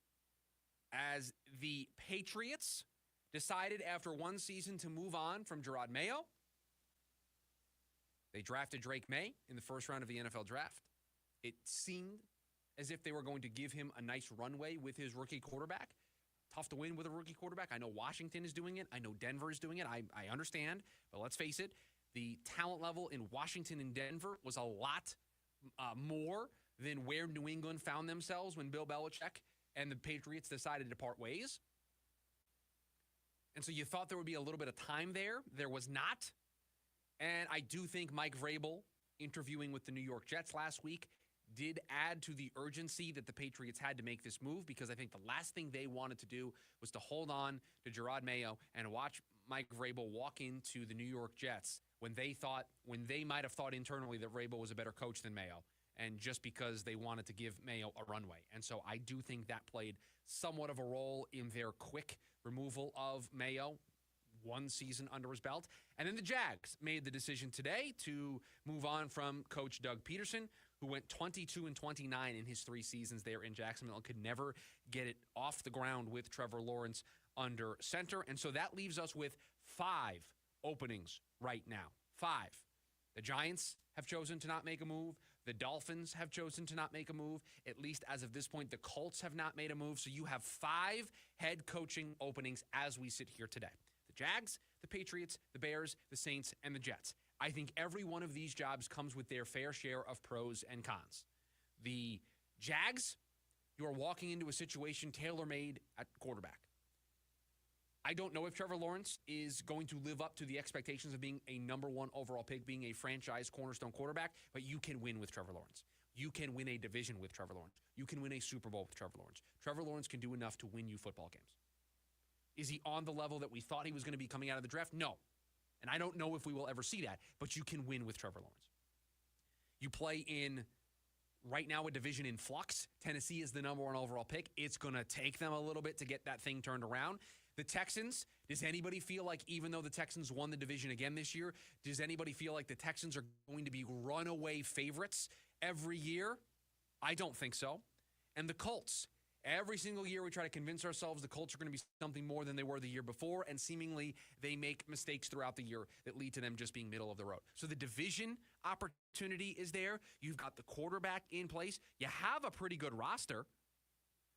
as the Patriots decided after one season to move on from Gerard Mayo. They drafted Drake May in the first round of the NFL draft. It seemed as if they were going to give him a nice runway with his rookie quarterback. Tough to win with a rookie quarterback. I know Washington is doing it. I know Denver is doing it. I understand. But let's face it, the talent level in Washington and Denver was a lot more than where New England found themselves when Bill Belichick and the Patriots decided to part ways. And so you thought there would be a little bit of time there. There was not. And I do think Mike Vrabel interviewing with the New York Jets last week did add to the urgency that the Patriots had to make this move, because I think the last thing they wanted to do was to hold on to Gerard Mayo and watch Mike Vrabel walk into the New York Jets when they might have thought internally that Vrabel was a better coach than Mayo, and just because they wanted to give Mayo a runway. And so I do think that played somewhat of a role in their quick removal of Mayo, one season under his belt. And then the Jags made the decision today to move on from Coach Doug Peterson, who went 22-29 in his 3 seasons there in Jacksonville and could never get it off the ground with Trevor Lawrence under center. And so that leaves us with 5 openings right now. 5. The Giants have chosen to not make a move. The Dolphins have chosen to not make a move. At least as of this point, the Colts have not made a move. So you have 5 head coaching openings as we sit here today. The Jags, the Patriots, the Bears, the Saints, and the Jets. I think every one of these jobs comes with their fair share of pros and cons. The Jags, you are walking into a situation tailor-made at quarterback. I don't know if Trevor Lawrence is going to live up to the expectations of being a number 1 overall pick, being a franchise cornerstone quarterback, but you can win with Trevor Lawrence. You can win a division with Trevor Lawrence. You can win a Super Bowl with Trevor Lawrence. Trevor Lawrence can do enough to win you football games. Is he on the level that we thought he was going to be coming out of the draft? No. And I don't know if we will ever see that, but you can win with Trevor Lawrence. You play in, right now, a division in flux. Tennessee is the number 1 overall pick. It's going to take them a little bit to get that thing turned around. The Texans, does anybody feel like, even though the Texans won the division again this year, does anybody feel like the Texans are going to be runaway favorites every year? I don't think so. And the Colts. Every single year we try to convince ourselves the Colts are going to be something more than they were the year before, and seemingly they make mistakes throughout the year that lead to them just being middle of the road. So the division opportunity is there. You've got the quarterback in place. You have a pretty good roster.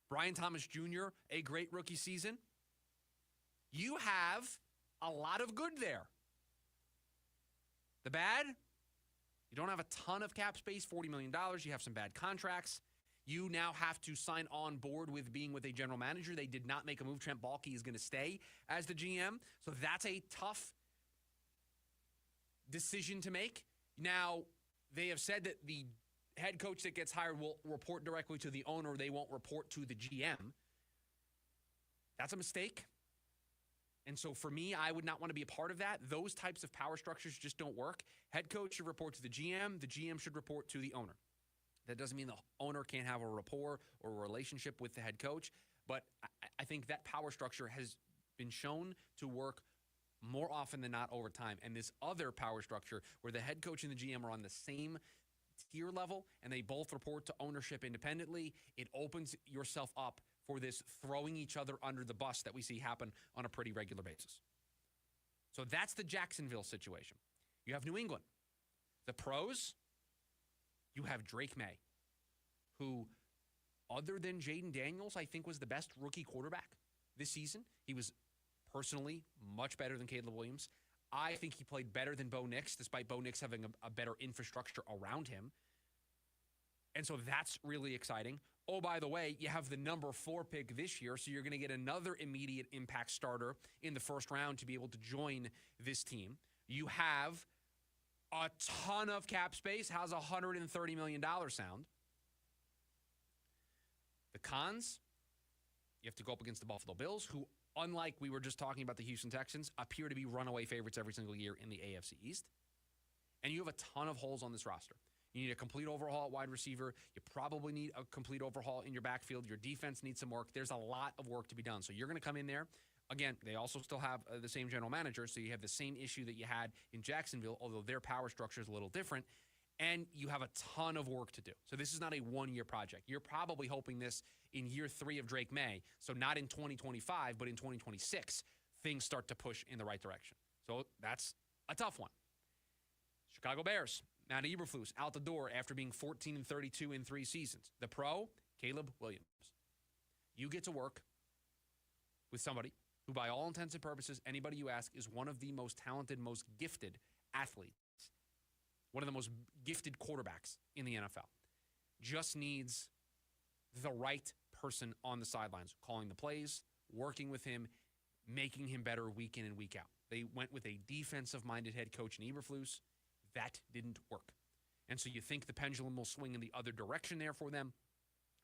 Brian Thomas Jr., a great rookie season. You have a lot of good there. The bad, you don't have a ton of cap space, $40 million. You have some bad contracts. You now have to sign on board with being with a general manager. They did not make a move. Trent Baalke is going to stay as the GM. So that's a tough decision to make. Now, they have said that the head coach that gets hired will report directly to the owner. They won't report to the GM. That's a mistake. And so for me, I would not want to be a part of that. Those types of power structures just don't work. Head coach should report to the GM. The GM should report to the owner. That doesn't mean the owner can't have a rapport or a relationship with the head coach, but I think that power structure has been shown to work more often than not over time. And this other power structure where the head coach and the GM are on the same tier level and they both report to ownership independently, it opens yourself up for this throwing each other under the bus that we see happen on a pretty regular basis. So that's the Jacksonville situation. You have New England. The pros, you have Drake May, who, other than Jaden Daniels, I think was the best rookie quarterback this season. He was personally much better than Caleb Williams. I think he played better than Bo Nix, despite Bo Nix having a better infrastructure around him. And so that's really exciting. Oh, by the way, you have the number 4 pick this year, so you're going to get another immediate impact starter in the first round to be able to join this team. You have a ton of cap space. How's $130 million sound? The cons, you have to go up against the Buffalo Bills, who, unlike we were just talking about the Houston Texans, appear to be runaway favorites every single year in the AFC East. And you have a ton of holes on this roster. You need a complete overhaul at wide receiver. You probably need a complete overhaul in your backfield. Your defense needs some work. There's a lot of work to be done. So you're going to come in there. Again, they also still have the same general manager, so you have the same issue that you had in Jacksonville, although their power structure is a little different. And you have a ton of work to do. So this is not a one-year project. You're probably hoping this in year 3 of Drake May. So not in 2025, but in 2026, things start to push in the right direction. So that's a tough one. Chicago Bears, Matt Eberflus out the door after being 14-32 in 3 seasons. The pro, Caleb Williams. You get to work with somebody who, by all intents and purposes, anybody you ask, is one of the most talented, most gifted athletes. One of the most gifted quarterbacks in the NFL. Just needs the right person on the sidelines, calling the plays, working with him, making him better week in and week out. They went with a defensive-minded head coach in Eberflus. That didn't work. And so you think the pendulum will swing in the other direction there for them,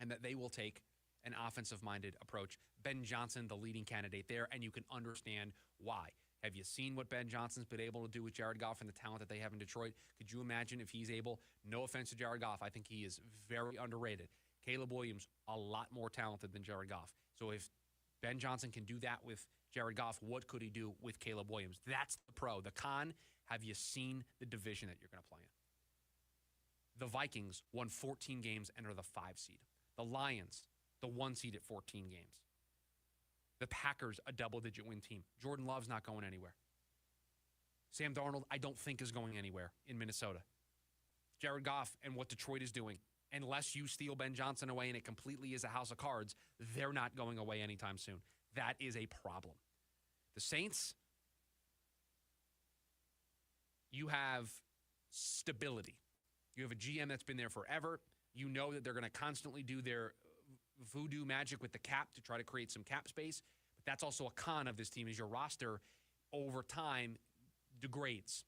and that they will take an offensive-minded approach. Ben Johnson, the leading candidate there, and you can understand why. Have you seen what Ben Johnson's been able to do with Jared Goff and the talent that they have in Detroit? Could you imagine if he's able, no offense to Jared Goff, I think he is very underrated. Caleb Williams, a lot more talented than Jared Goff. So if Ben Johnson can do that with Jared Goff, what could he do with Caleb Williams? That's the pro. The con, have you seen the division that you're going to play in? The Vikings won 14 games and are the 5 seed. The Lions, the 1 seed at 14 games. The Packers, a double-digit win team. Jordan Love's not going anywhere. Sam Darnold, I don't think, is going anywhere in Minnesota. Jared Goff and what Detroit is doing, unless you steal Ben Johnson away and it completely is a house of cards, they're not going away anytime soon. That is a problem. The Saints, you have stability. You have a GM that's been there forever. You know that they're going to constantly do their voodoo magic with the cap to try to create some cap space. But that's also a con of this team, is your roster over time degrades.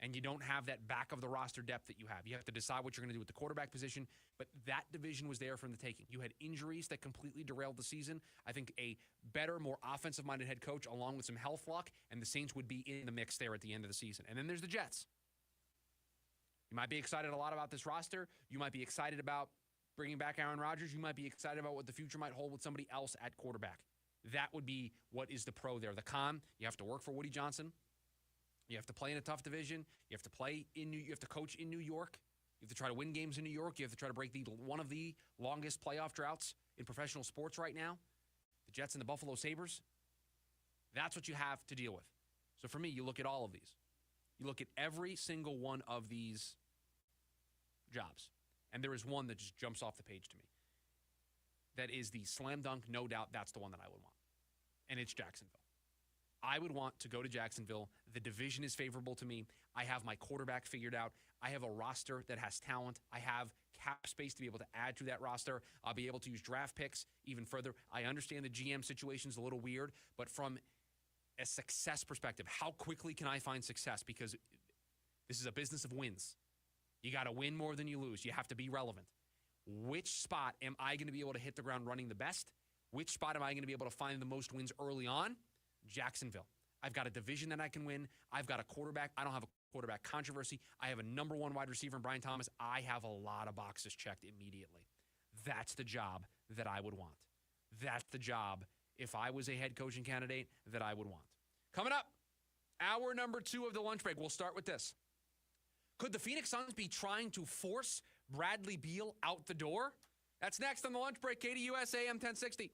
And you don't have that back of the roster depth that you have. You have to decide what you're going to do with the quarterback position. But that division was there from the taking. You had injuries that completely derailed the season. I think a better, more offensive-minded head coach along with some health luck, and the Saints would be in the mix there at the end of the season. And then there's the Jets. You might be excited a lot about this roster. You might be excited about bringing back Aaron Rodgers. You might be excited about what the future might hold with somebody else at quarterback. That would be what is the pro there. The con, you have to work for Woody Johnson. You have to play in a tough division. You have to you have to coach in New York. You have to try to win games in New York. You have to try to break one of the longest playoff droughts in professional sports right now. The Jets and the Buffalo Sabres. That's what you have to deal with. So for me, you look at all of these. You look at every single one of these jobs. And there is one that just jumps off the page to me. That is the slam dunk, no doubt, that's the one that I would want. And it's Jacksonville. I would want to go to Jacksonville. The division is favorable to me. I have my quarterback figured out. I have a roster that has talent. I have cap space to be able to add to that roster. I'll be able to use draft picks even further. I understand the GM situation is a little weird, but from a success perspective, how quickly can I find success? Because this is a business of wins. You got to win more than you lose. You have to be relevant. Which spot am I going to be able to hit the ground running the best? Which spot am I going to be able to find the most wins early on? Jacksonville. I've got a division that I can win. I've got a quarterback. I don't have a quarterback controversy. I have a number 1 wide receiver in Brian Thomas. I have a lot of boxes checked immediately. That's the job that I would want. That's the job, if I was a head coaching candidate, that I would want. Coming up, hour number 2 of the lunch break. We'll start with this. Could the Phoenix Suns be trying to force Bradley Beal out the door? That's next on the lunch break. KDUS AM 1060.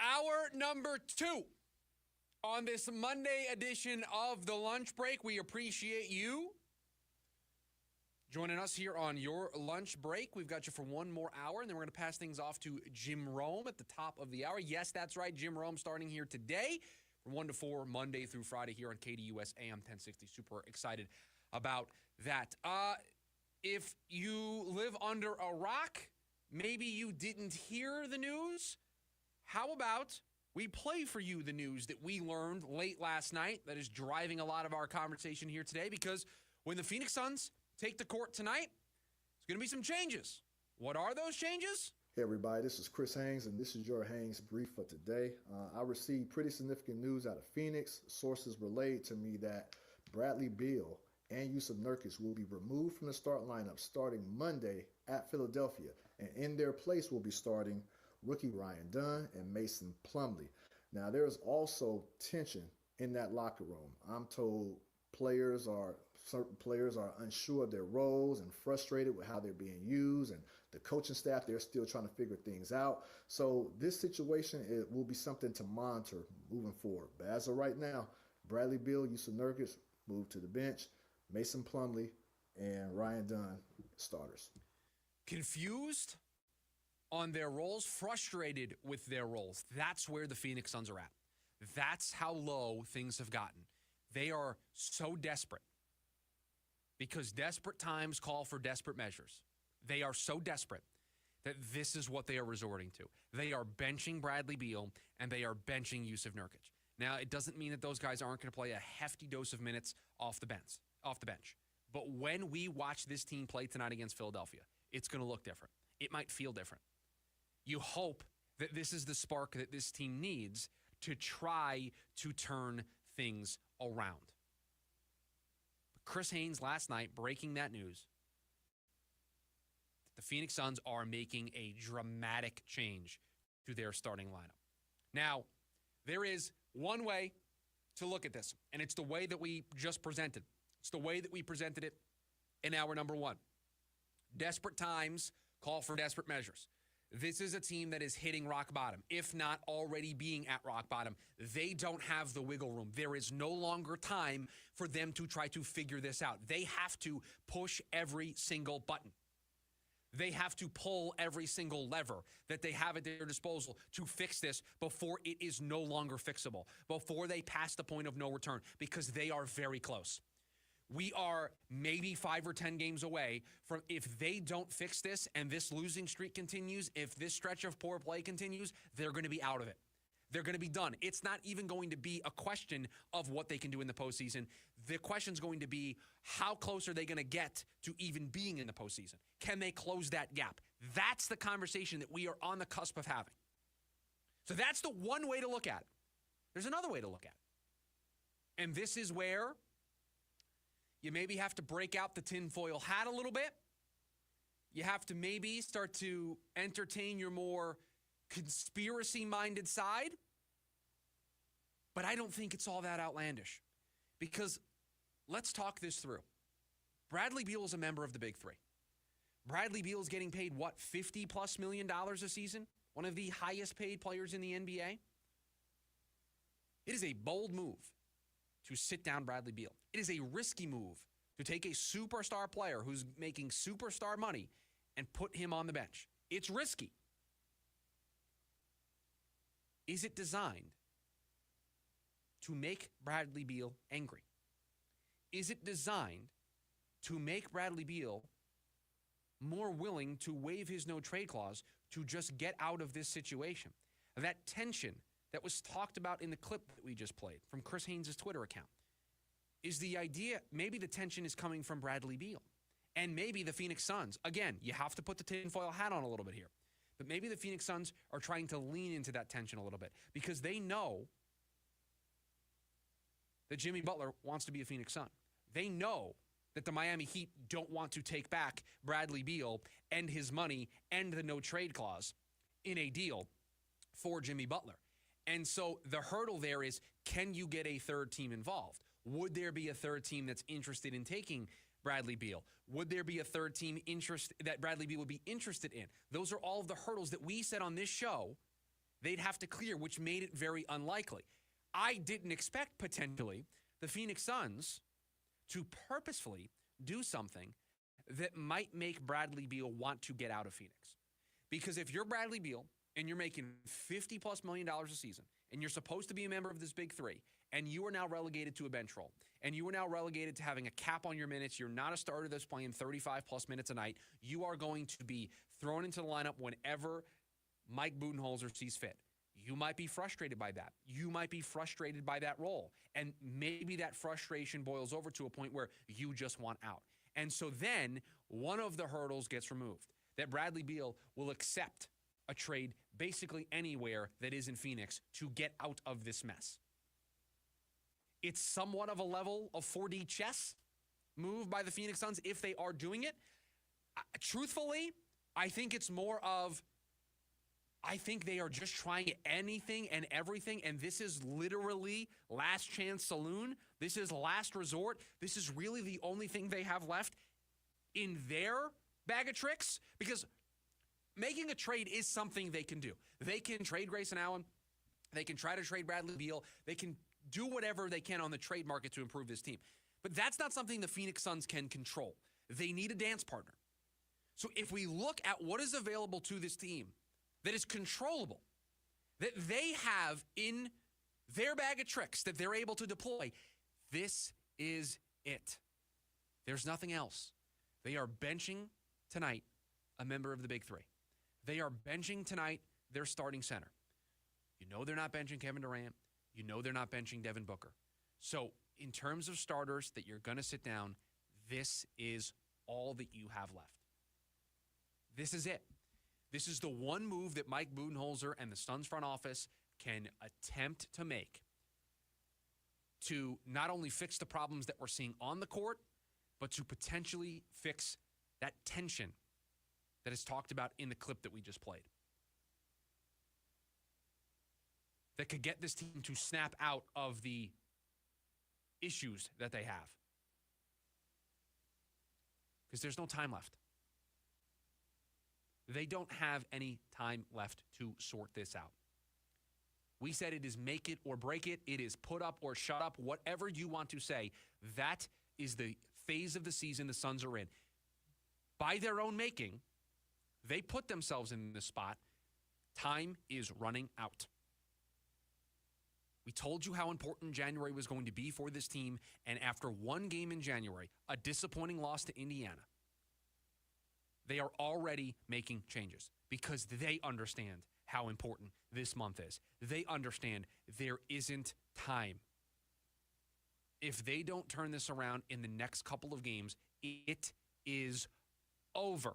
Hour number 2 on this Monday edition of The Lunch Break. We appreciate you joining us here on your lunch break. We've got you for one more hour, and then we're going to pass things off to Jim Rome at the top of the hour. Yes, that's right. Jim Rome starting here today from 1 to 4, Monday through Friday here on KDUS AM 1060. Super excited about that. If you live under a rock, maybe you didn't hear the news. How about we play for you the news that we learned late last night that is driving a lot of our conversation here today? Because when the Phoenix Suns take the court tonight, there's going to be some changes. What are those changes?
Hey everybody, this is Chris Haynes, and this is your Haynes brief for today. I received pretty significant news out of Phoenix. Sources relayed to me that Bradley Beal and Jusuf Nurkic will be removed from the start lineup starting Monday at Philadelphia, and in their place will be starting rookie Ryan Dunn and Mason Plumlee. Now, there is also tension in that locker room. I'm told certain players are unsure of their roles and frustrated with how they're being used, and the coaching staff, they're still trying to figure things out. So this situation, it will be something to monitor moving forward. But as of right now, Bradley Beal, Jusuf Nurkic moved to the bench, Mason Plumlee, and Ryan Dunn starters.
Confused on their roles, frustrated with their roles. That's where the Phoenix Suns are at. That's how low things have gotten. They are so desperate because desperate times call for desperate measures. They are so desperate that this is what they are resorting to. They are benching Bradley Beal and they are benching Jusuf Nurkic. Now, it doesn't mean that those guys aren't going to play a hefty dose of minutes off the bench. But when we watch this team play tonight against Philadelphia, it's going to look different. It might feel different. You hope that this is the spark that this team needs to try to turn things around. But Chris Haynes last night breaking that news. The Phoenix Suns are making a dramatic change to their starting lineup. Now, there is one way to look at this, and it's the way that we just presented. It's the way that we presented it in hour number 1. Desperate times call for desperate measures. This is a team that is hitting rock bottom, if not already being at rock bottom. They don't have the wiggle room. There is no longer time for them to try to figure this out. They have to push every single button. They have to pull every single lever that they have at their disposal to fix this before it is no longer fixable, before they pass the point of no return, because they are very close. We are maybe 5 or 10 games away from, if they don't fix this and this losing streak continues, if this stretch of poor play continues, they're going to be out of it. They're going to be done. It's not even going to be a question of what they can do in the postseason. The question's going to be, how close are they going to get to even being in the postseason? Can they close that gap? That's the conversation that we are on the cusp of having. So that's the one way to look at it. There's another way to look at it. And this is where you maybe have to break out the tinfoil hat a little bit. You have to maybe start to entertain your more conspiracy-minded side. But I don't think it's all that outlandish. Because let's talk this through. Bradley Beal is a member of the Big Three. Bradley Beal is getting paid, what, $50+ million a season? One of the highest paid players in the NBA. It is a bold move to sit down Bradley Beal. It is a risky move to take a superstar player who's making superstar money and put him on the bench. It's risky. Is it designed to make Bradley Beal angry? Is it designed to make Bradley Beal more willing to waive his no-trade clause to just get out of this situation? That tension that was talked about in the clip that we just played from Chris Haynes' Twitter account is the idea, maybe the tension is coming from Bradley Beal. And maybe the Phoenix Suns, again, you have to put the tinfoil hat on a little bit here, but maybe the Phoenix Suns are trying to lean into that tension a little bit because they know that Jimmy Butler wants to be a Phoenix Sun. They know that the Miami Heat don't want to take back Bradley Beal and his money and the no-trade clause in a deal for Jimmy Butler. And so the hurdle there is, can you get a third team involved? Would there be a third team that's interested in taking Bradley Beal? Would there be a third team that Bradley Beal would be interested in? Those are all of the hurdles that we said on this show they'd have to clear, which made it very unlikely. I didn't expect potentially the Phoenix Suns to purposefully do something that might make Bradley Beal want to get out of Phoenix. Because if you're Bradley Beal and you're making $50+ million a season and you're supposed to be a member of this big three and you are now relegated to a bench role and you are now relegated to having a cap on your minutes, you're not a starter that's playing 35+ minutes a night, you are going to be thrown into the lineup whenever Mike Budenholzer sees fit. You might be frustrated by that. You might be frustrated by that role. And maybe that frustration boils over to a point where you just want out. And so then one of the hurdles gets removed, that Bradley Beal will accept a trade basically anywhere that is in Phoenix to get out of this mess. It's somewhat of a level of 4D chess move by the Phoenix Suns if they are doing it. Truthfully, I think it's more of, I think they are just trying anything and everything, and this is literally last chance saloon. This is last resort. This is really the only thing they have left in their bag of tricks, because making a trade is something they can do. They can trade Grayson Allen. They can try to trade Bradley Beal. They can do whatever they can on the trade market to improve this team. But that's not something the Phoenix Suns can control. They need a dance partner. So if we look at what is available to this team that is controllable, that they have in their bag of tricks that they're able to deploy, this is it. There's nothing else. They are benching tonight a member of the big three. They are benching tonight their starting center. You know they're not benching Kevin Durant. You know they're not benching Devin Booker. So in terms of starters that you're going to sit down, this is all that you have left. This is it. This is the one move that Mike Budenholzer and the Suns front office can attempt to make to not only fix the problems that we're seeing on the court, but to potentially fix that tension that is talked about in the clip that we just played. That could get this team to snap out of the issues that they have. Because there's no time left. They don't have any time left to sort this out. We said it is make it or break it. It is put up or shut up. Whatever you want to say, that is the phase of the season the Suns are in. By their own making, they put themselves in this spot. Time is running out. We told you how important January was going to be for this team, and after one game in January, a disappointing loss to Indiana, they are already making changes because they understand how important this month is. They understand there isn't time. If they don't turn this around in the next couple of games, it is over.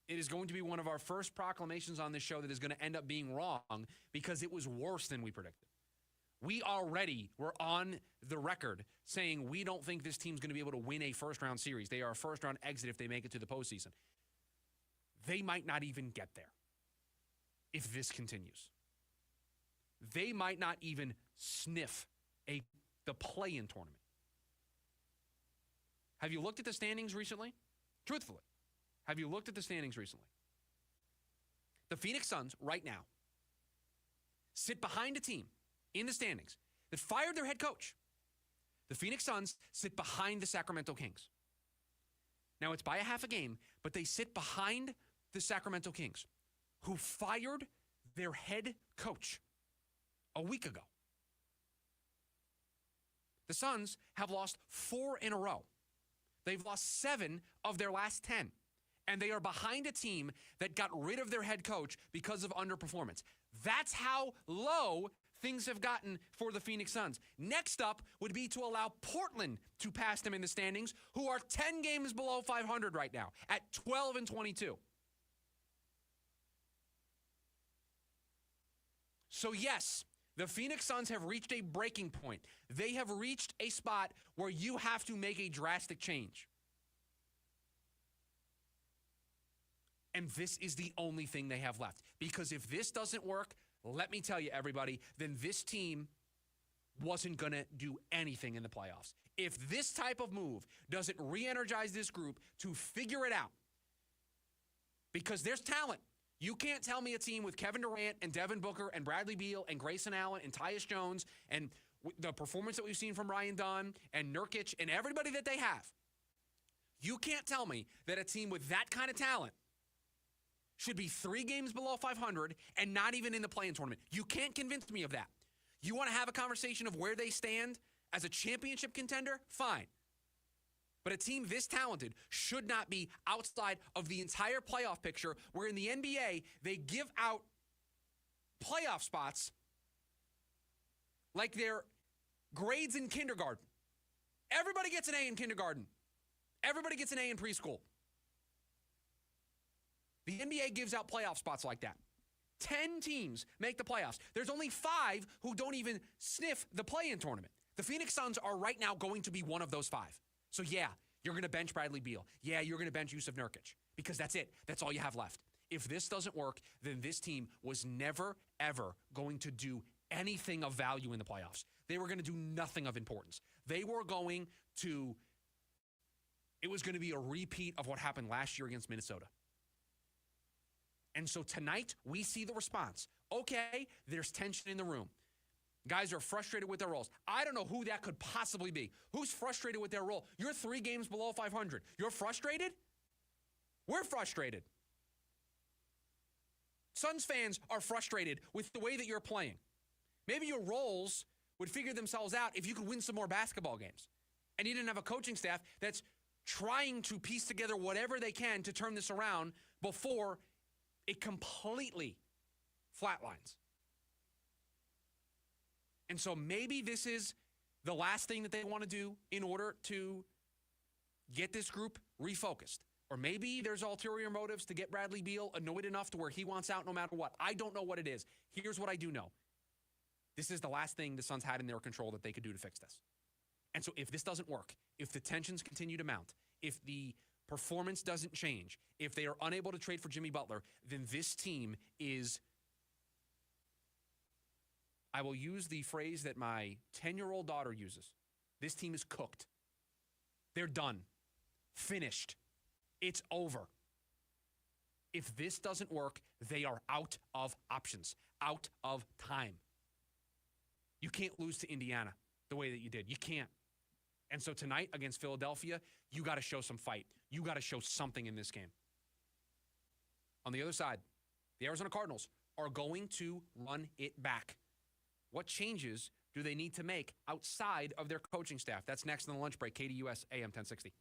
It is going to be one of our first proclamations on this show that is going to end up being wrong because it was worse than we predicted. We already were on the record saying we don't think this team's going to be able to win a first-round series. They are a first-round exit if they make it to the postseason. They might not even get there if this continues. They might not even sniff the play-in tournament. Have you looked at the standings recently? Truthfully, have you looked at the standings recently? The Phoenix Suns right now sit behind a team in the standings that fired their head coach. The Phoenix Suns sit behind the Sacramento Kings. Now, it's by a half a game, but they sit behind the Sacramento Kings, who fired their head coach a week ago. The Suns have lost 4 in a row. They've lost 7 of their last 10. And they are behind a team that got rid of their head coach because of underperformance. That's how low things have gotten for the Phoenix Suns. Next up would be to allow Portland to pass them in the standings, who are 10 games below 500 right now at 12-22. So yes, the Phoenix Suns have reached a breaking point. They have reached a spot where you have to make a drastic change. And this is the only thing they have left. Because if this doesn't work, let me tell you, everybody, then this team wasn't going to do anything in the playoffs. If this type of move doesn't re-energize this group to figure it out, because there's talent. You can't tell me a team with Kevin Durant and Devin Booker and Bradley Beal and Grayson Allen and Tyus Jones and the performance that we've seen from Ryan Dunn and Nurkic and everybody that they have. You can't tell me that a team with that kind of talent should be 3 games below 500 and not even in the play-in tournament. You can't convince me of that. You want to have a conversation of where they stand as a championship contender? Fine. But a team this talented should not be outside of the entire playoff picture, where in the NBA, they give out playoff spots like they're grades in kindergarten. Everybody gets an A in kindergarten. Everybody gets an A in preschool. The NBA gives out playoff spots like that. 10 teams make the playoffs. There's only 5 who don't even sniff the play-in tournament. The Phoenix Suns are right now going to be one of those 5. So yeah, you're going to bench Bradley Beal. Yeah, you're going to bench Jusuf Nurkic because that's it. That's all you have left. If this doesn't work, then this team was never, ever going to do anything of value in the playoffs. They were going to do nothing of importance. It was going to be a repeat of what happened last year against Minnesota. And so tonight, we see the response. Okay, there's tension in the room. Guys are frustrated with their roles. I don't know who that could possibly be. Who's frustrated with their role? You're 3 games below 500. You're frustrated? We're frustrated. Suns fans are frustrated with the way that you're playing. Maybe your roles would figure themselves out if you could win some more basketball games. And you didn't have a coaching staff that's trying to piece together whatever they can to turn this around before it completely flatlines. And so maybe this is the last thing that they want to do in order to get this group refocused. Or maybe there's ulterior motives to get Bradley Beal annoyed enough to where he wants out no matter what. I don't know what it is. Here's what I do know. This is the last thing the Suns had in their control that they could do to fix this. And so if this doesn't work, if the tensions continue to mount, if the performance doesn't change, if they are unable to trade for Jimmy Butler, then this team is, I will use the phrase that my 10-year-old daughter uses. This team is cooked. They're done. Finished. It's over. If this doesn't work, they are out of options, out of time. You can't lose to Indiana the way that you did. You can't. And so tonight against Philadelphia, you got to show some fight. You got to show something in this game. On the other side, the Arizona Cardinals are going to run it back. What changes do they need to make outside of their coaching staff? That's next on the lunch break, KDUS AM 1060.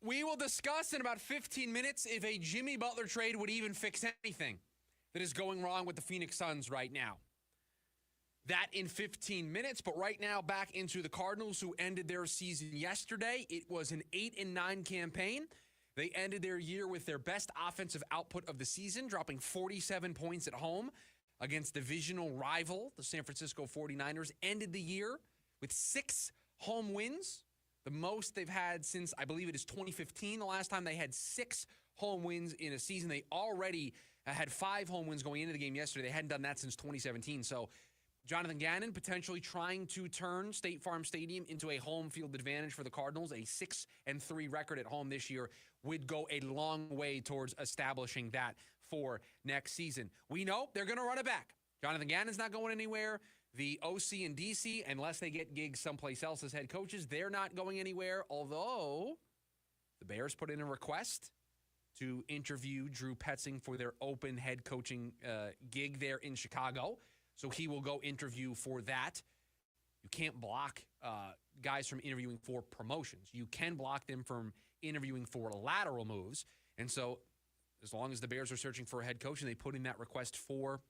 We will discuss in about 15 minutes if a Jimmy Butler trade would even fix anything that is going wrong with the Phoenix Suns right now. That in 15 minutes, but right now back into the Cardinals, who ended their season yesterday. It was an 8-9 campaign. They ended their year with their best offensive output of the season, dropping 47 points at home against divisional rival, the San Francisco 49ers. Ended the year with 6 home wins, the most they've had since, I believe it is 2015, the last time they had 6 home wins in a season. They already had 5 home wins going into the game yesterday. They hadn't done that since 2017, so Jonathan Gannon potentially trying to turn State Farm Stadium into a home field advantage for the Cardinals. A 6-3 record at home this year would go a long way towards establishing that for next season. We know they're going to run it back. Jonathan Gannon's not going anywhere. The OC and DC, unless they get gigs someplace else as head coaches, they're not going anywhere, although the Bears put in a request to interview Drew Petzing for their open head coaching gig there in Chicago. So he will go interview for that. You can't block guys from interviewing for promotions. You can block them from interviewing for lateral moves. And so as long as the Bears are searching for a head coach and they put in that request for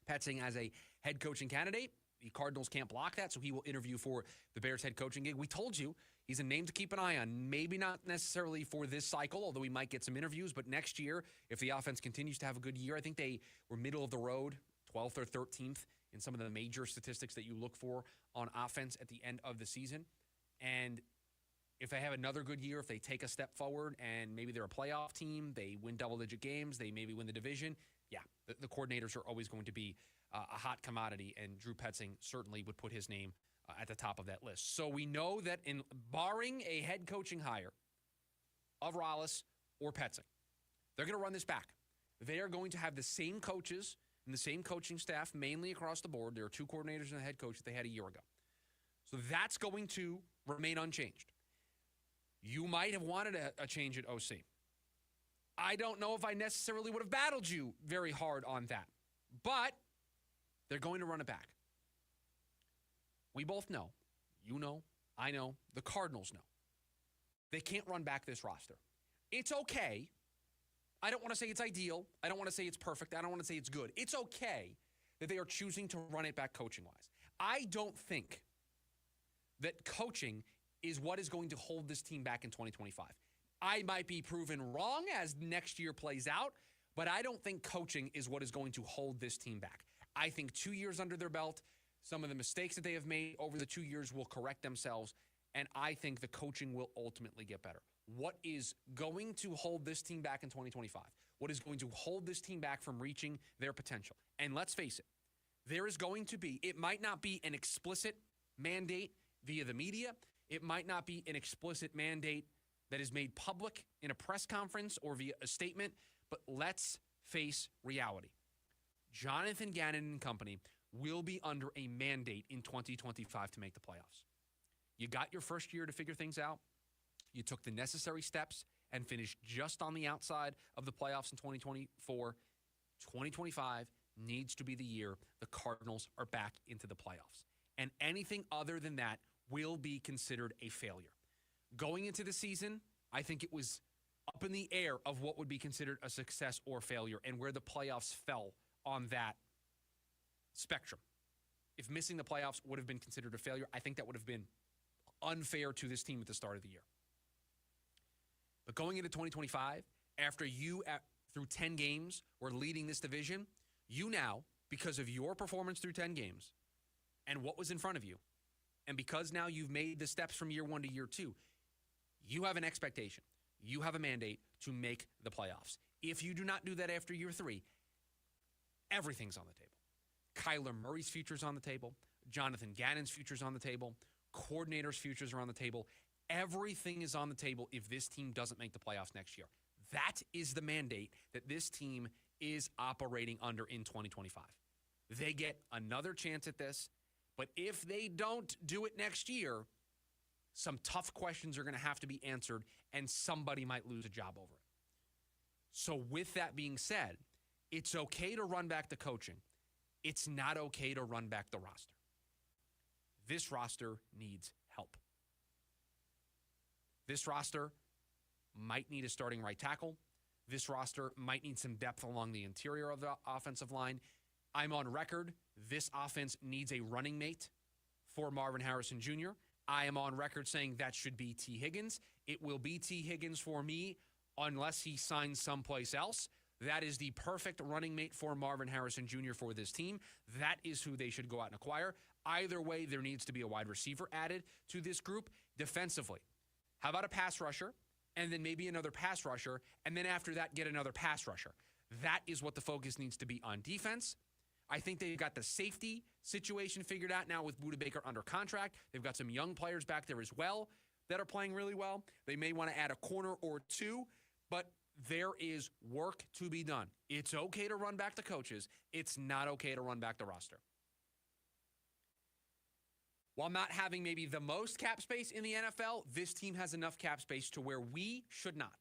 Petzing as a head coaching candidate, the Cardinals can't block that, so he will interview for the Bears head coaching gig. We told you he's a name to keep an eye on. Maybe not necessarily for this cycle, although we might get some interviews. But next year, if the offense continues to have a good year, I think they were middle of the road, 12th or 13th in some of the major statistics that you look for on offense at the end of the season. And if they have another good year, if they take a step forward and maybe they're a playoff team, they win double-digit games, they maybe win the division, yeah, the coordinators are always going to be a hot commodity, and Drew Petzing certainly would put his name at the top of that list. So we know that in barring a head coaching hire of Rallis or Petzing, they're going to run this back. They are going to have the same coaches and the same coaching staff mainly across the board. There are 2 coordinators and a head coach that they had a year ago. So that's going to remain unchanged. You might have wanted a change at OC. I don't know if I necessarily would have battled you very hard on that. But they're going to run it back. We both know. You know. I know. The Cardinals know. They can't run back this roster. It's okay. I don't want to say it's ideal. I don't want to say it's perfect. I don't want to say it's good. It's okay that they are choosing to run it back coaching-wise. I don't think that coaching is what is going to hold this team back in 2025. I might be proven wrong as next year plays out, but I don't think coaching is what is going to hold this team back. I think 2 years under their belt, some of the mistakes that they have made over the 2 years will correct themselves, and I think the coaching will ultimately get better. What is going to hold this team back in 2025? What is going to hold this team back from reaching their potential? And let's face it, there is going to be, it might not be an explicit mandate via the media. It might not be an explicit mandate that is made public in a press conference or via a statement, but let's face reality. Jonathan Gannon and company will be under a mandate in 2025 to make the playoffs. You got your first year to figure things out. You took the necessary steps and finished just on the outside of the playoffs in 2024. 2025 needs to be the year the Cardinals are back into the playoffs. And anything other than that will be considered a failure. Going into the season, I think it was up in the air of what would be considered a success or failure and where the playoffs fell on that spectrum. If missing the playoffs would have been considered a failure, I think that would have been unfair to this team at the start of the year. But going into 2025, after you, through 10 games, were leading this division, you now, because of your performance through 10 games and what was in front of you, and because now you've made the steps from year 1 to year 2, you have an expectation. You have a mandate to make the playoffs. If you do not do that after year 3, everything's on the table. Kyler Murray's future's on the table. Jonathan Gannon's future's on the table. Coordinators' futures are on the table. Everything is on the table if this team doesn't make the playoffs next year. That is the mandate that this team is operating under in 2025. They get another chance at this, but if they don't do it next year, some tough questions are going to have to be answered, and somebody might lose a job over it. So with that being said, it's okay to run back the coaching. It's not okay to run back the roster. This roster needs help. This roster might need a starting right tackle. This roster might need some depth along the interior of the offensive line. I'm on record. This offense needs a running mate for Marvin Harrison Jr. I am on record saying that should be T. Higgins. It will be T. Higgins for me unless he signs someplace else. That is the perfect running mate for Marvin Harrison Jr. for this team. That is who they should go out and acquire. Either way, there needs to be a wide receiver added to this group defensively. How about a pass rusher, and then maybe another pass rusher, and then after that, get another pass rusher? That is what the focus needs to be on defense. I think they've got the safety situation figured out now with Budda Baker under contract. They've got some young players back there as well that are playing really well. They may want to add a corner or two, but there is work to be done. It's okay to run back the coaches. It's not okay to run back the roster. While not having maybe the most cap space in the NFL, this team has enough cap space to where we should not.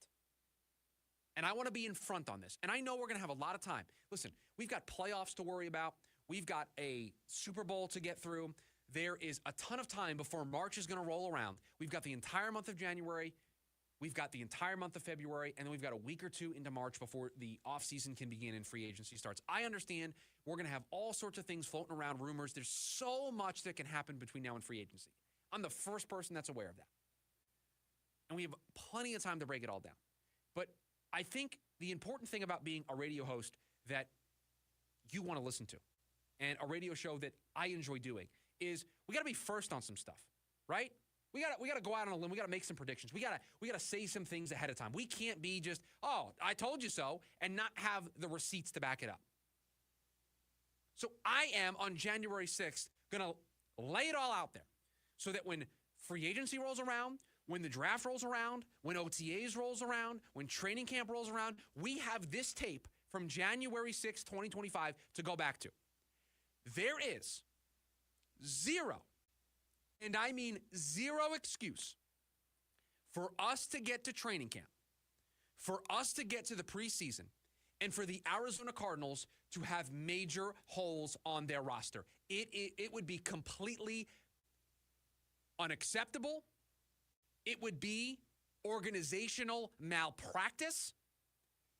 And I want to be in front on this. And I know we're going to have a lot of time. Listen, we've got playoffs to worry about. We've got a Super Bowl to get through. There is a ton of time before March is going to roll around. We've got the entire month of January. We've got the entire month of February, and then we've got a week or two into March before the offseason can begin and free agency starts. I understand we're going to have all sorts of things floating around, rumors. There's so much that can happen between now and free agency. I'm the first person that's aware of that. And we have plenty of time to break it all down. But I think the important thing about being a radio host that you want to listen to and a radio show that I enjoy doing is we got to be first on some stuff, right? We got to go out on a limb. We got to make some predictions. We got to say some things ahead of time. We can't be just, "Oh, I told you so," and not have the receipts to back it up. So I am on January 6th going to lay it all out there so that when free agency rolls around, when the draft rolls around, when OTAs rolls around, when training camp rolls around, we have this tape from January 6th, 2025 to go back to. There is zero, and I mean zero excuse for us to get to training camp, for us to get to the preseason, and for the Arizona Cardinals to have major holes on their roster. It would be completely unacceptable. It would be organizational malpractice,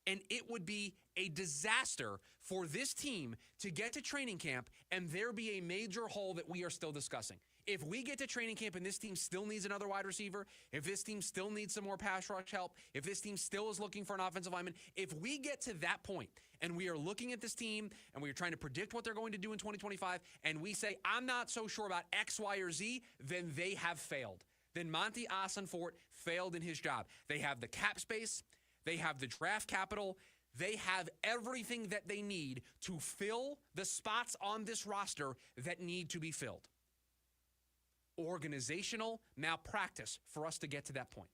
and it would be a disaster for this team to get to training camp and there be a major hole that we are still discussing. If we get to training camp and this team still needs another wide receiver, if this team still needs some more pass rush help, if this team still is looking for an offensive lineman, if we get to that point and we are looking at this team and we are trying to predict what they're going to do in 2025 and we say, "I'm not so sure about X, Y, or Z," then they have failed. Then Monty Ossenfort failed in his job. They have the cap space. They have the draft capital. They have everything that they need to fill the spots on this roster that need to be filled. Organizational malpractice for us to get to that point.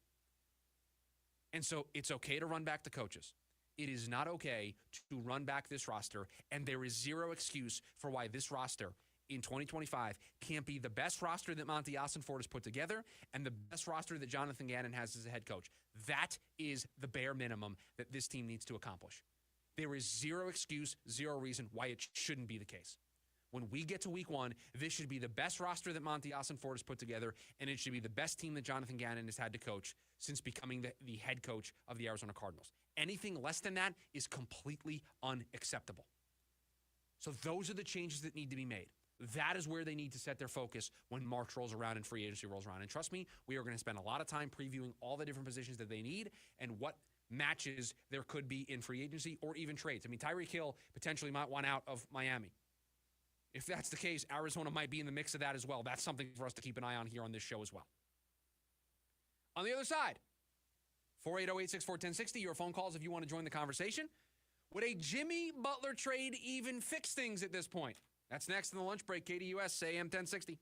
And so it's okay to run back the coaches. It is not okay to run back this roster, and there is zero excuse for why this roster in 2025 can't be the best roster that Monty Ossenfort has put together and the best roster that Jonathan Gannon has as a head coach. That is the bare minimum that this team needs to accomplish. There is zero excuse, zero reason why it shouldn't be the case. When we get to week one, this should be the best roster that Monty Ossenfort has put together, and it should be the best team that Jonathan Gannon has had to coach since becoming the head coach of the Arizona Cardinals. Anything less than that is completely unacceptable. So those are the changes that need to be made. That is where they need to set their focus when March rolls around and free agency rolls around. And trust me, we are going to spend a lot of time previewing all the different positions that they need and what matches there could be in free agency or even trades. I mean, Tyreek Hill potentially might want out of Miami. If that's the case, Arizona might be in the mix of that as well. That's something for us to keep an eye on here on this show as well. On the other side, 480-864-1060, your phone calls if you want to join the conversation. Would a Jimmy Butler trade even fix things at this point? That's next in the lunch break, KDUS, AM 1060.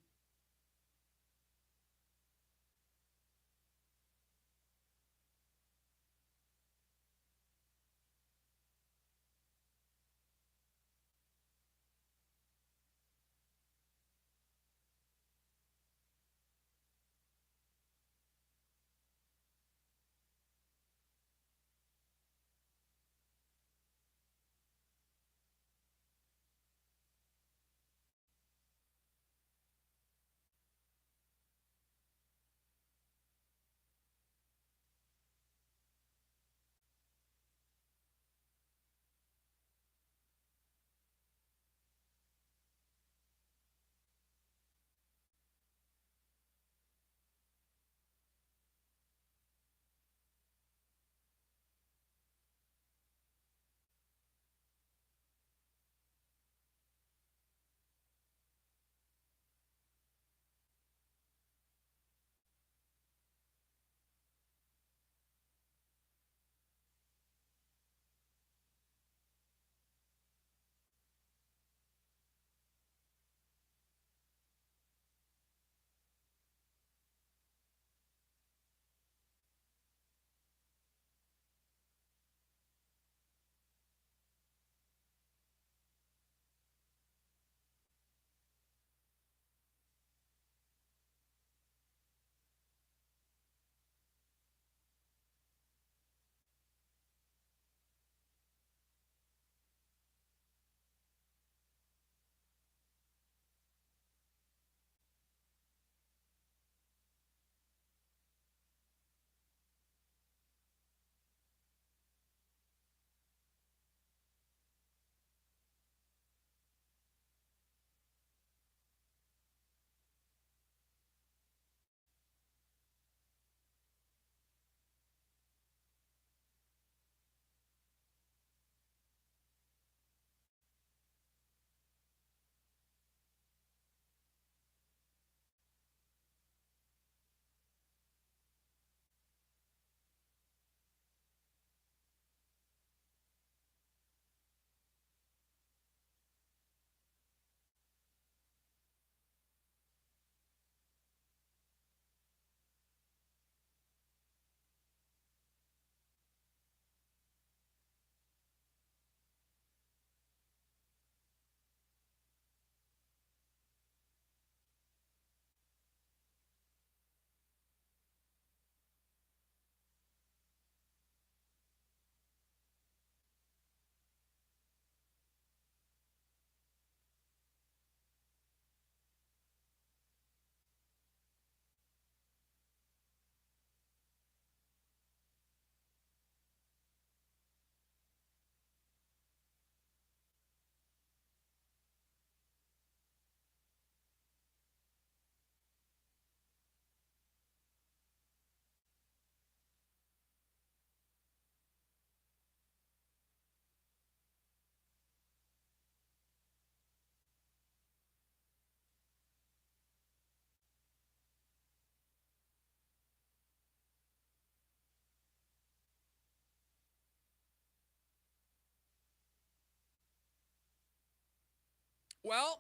Well,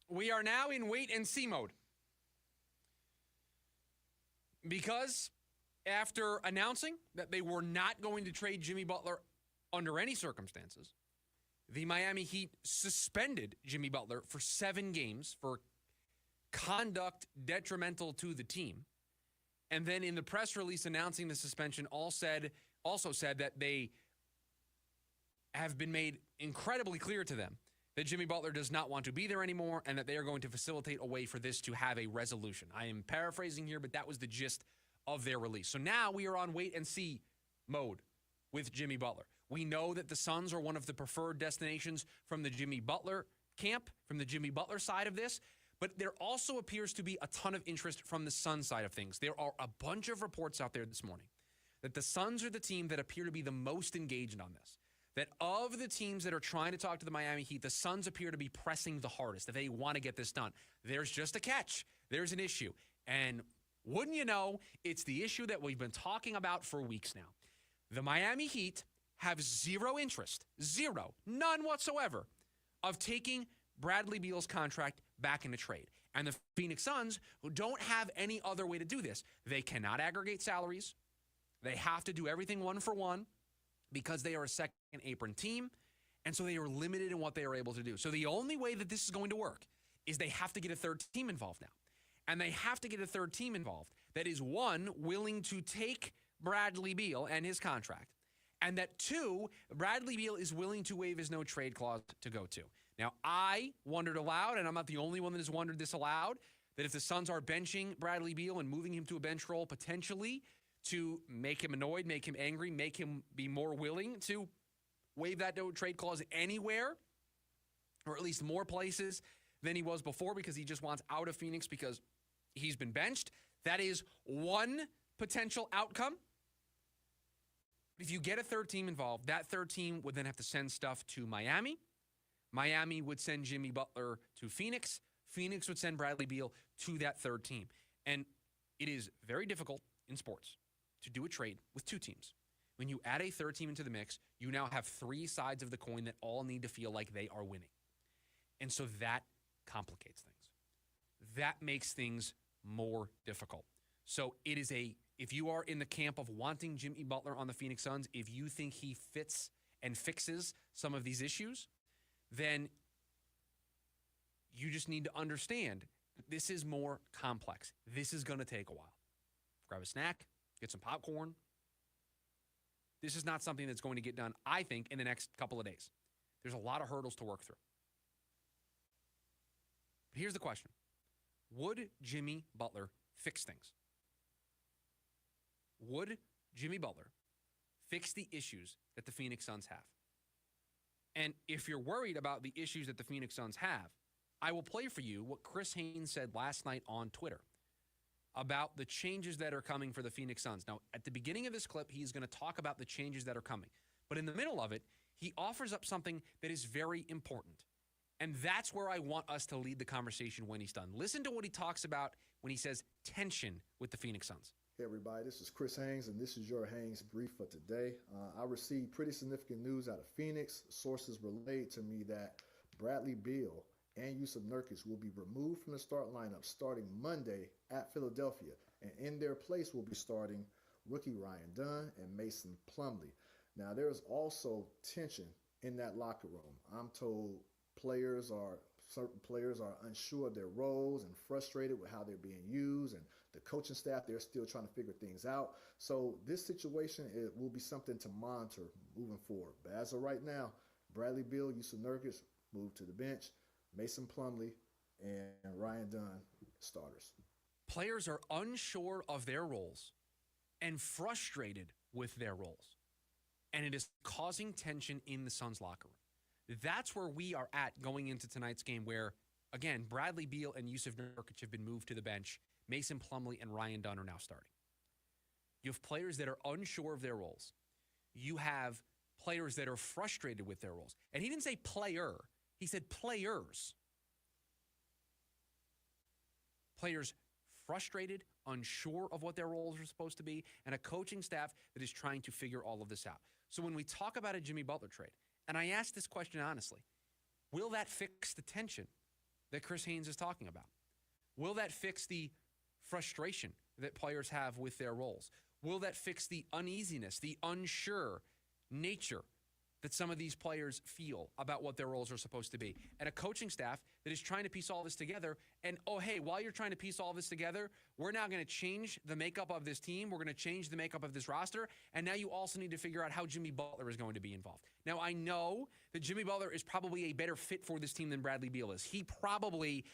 we are now in wait and see mode. Because after announcing that they were not going to trade Jimmy Butler under any circumstances, the Miami Heat suspended Jimmy Butler for 7 games for conduct detrimental to the team. And then in the press release announcing the suspension, also said that they have been made incredibly clear to them that Jimmy Butler does not want to be there anymore and that they are going to facilitate a way for this to have a resolution. I am paraphrasing here, but that was the gist of their release. So now we are on wait and see mode with Jimmy Butler. We know that the Suns are one of the preferred destinations from the Jimmy Butler camp, from the Jimmy Butler side of this, but there also appears to be a ton of interest from the Suns side of things. There are a bunch of reports out there this morning that the Suns are the team that appear to be the most engaged on this. That of the teams that are trying to talk to the Miami Heat, the Suns appear to be pressing the hardest, that they want to get this done. There's just a catch. There's an issue. And wouldn't you know, it's the issue that we've been talking about for weeks now. The Miami Heat have zero interest, none whatsoever, of taking Bradley Beal's contract back in a trade. And the Phoenix Suns, who don't have any other way to do this, they cannot aggregate salaries. They have to do everything one for one, because they are a second apron team, and so they are limited in what they are able to do. So the only way that this is going to work is they have to get a third team involved now. And they have to get a third team involved that is, 1, willing to take Bradley Beal and his contract, and that 2, Bradley Beal is willing to waive his no-trade clause to go to. Now, I wondered aloud, and I'm not the only one that has wondered this aloud, that if the Suns are benching Bradley Beal and moving him to a bench role potentially to make him annoyed, make him angry, make him be more willing to waive that no-trade clause anywhere, or at least more places than he was before, because he just wants out of Phoenix because he's been benched. That is one potential outcome. If you get a third team involved, that third team would then have to send stuff to Miami. Miami would send Jimmy Butler to Phoenix. Phoenix would send Bradley Beal to that third team. And it is very difficult in sports to do a trade with 2 teams. When you add a third team into the mix, you now have 3 sides of the coin that all need to feel like they are winning. And so that complicates things. That makes things more difficult. So it is if you are in the camp of wanting Jimmy Butler on the Phoenix Suns, if you think he fits and fixes some of these issues, then you just need to understand that this is more complex. This is going to take a while. Grab a snack, get some popcorn. This is not something that's going to get done, I think, in the next couple of days. There's a lot of hurdles to work through. But here's the question. Would Jimmy Butler fix things? Would Jimmy Butler fix the issues that the Phoenix Suns have? And if you're worried about the issues that the Phoenix Suns have, I will play for you what Chris Haynes said last night on Twitter about the changes that are coming for the Phoenix Suns. Now, at the beginning of this clip, he's going to talk about the changes that are coming. But in the middle of it, he offers up something that is very important. And that's where I want us to lead the conversation when he's done. Listen to what he talks about when he says tension with the Phoenix Suns.
Hey everybody, this is Chris Haynes, and this is your Haynes brief for today. I received pretty significant news out of Phoenix. Sources relayed to me that Bradley Beal and Jusuf Nurkic will be removed from the start lineup starting Monday at Philadelphia, and in their place will be starting rookie Ryan Dunn and Mason Plumlee. Now, there is also tension in that locker room. I'm told certain players are unsure of their roles and frustrated with how they're being used, and the coaching staff, they're still trying to figure things out. So this situation, it will be something to monitor moving forward. But as of right now, Bradley Beal, Jusuf Nurkic moved to the bench, Mason Plumlee, and Ryan Dunn starters.
Players are unsure of their roles and frustrated with their roles. And it is causing tension in the Suns locker room. That's where we are at going into tonight's game, where, again, Bradley Beal and Jusuf Nurkic have been moved to the bench. Mason Plumlee and Ryan Dunn are now starting. You have players that are unsure of their roles. You have players that are frustrated with their roles. And he didn't say player. He said players. Players frustrated, unsure of what their roles are supposed to be, and a coaching staff that is trying to figure all of this out. So when we talk about a Jimmy Butler trade, and I ask this question honestly, Will that fix the tension that Chris Haynes is talking about? Will that fix the frustration that players have with their roles? Will that fix the uneasiness, the unsure nature that some of these players feel about what their roles are supposed to be? And a coaching staff that is trying to piece all this together. And, oh, hey, while you're trying to piece all this together, we're now going to change the makeup of this team. We're going to change the makeup of this roster. And now you also need to figure out how Jimmy Butler is going to be involved. Now, I know that Jimmy Butler is probably a better fit for this team than Bradley Beal is. He probably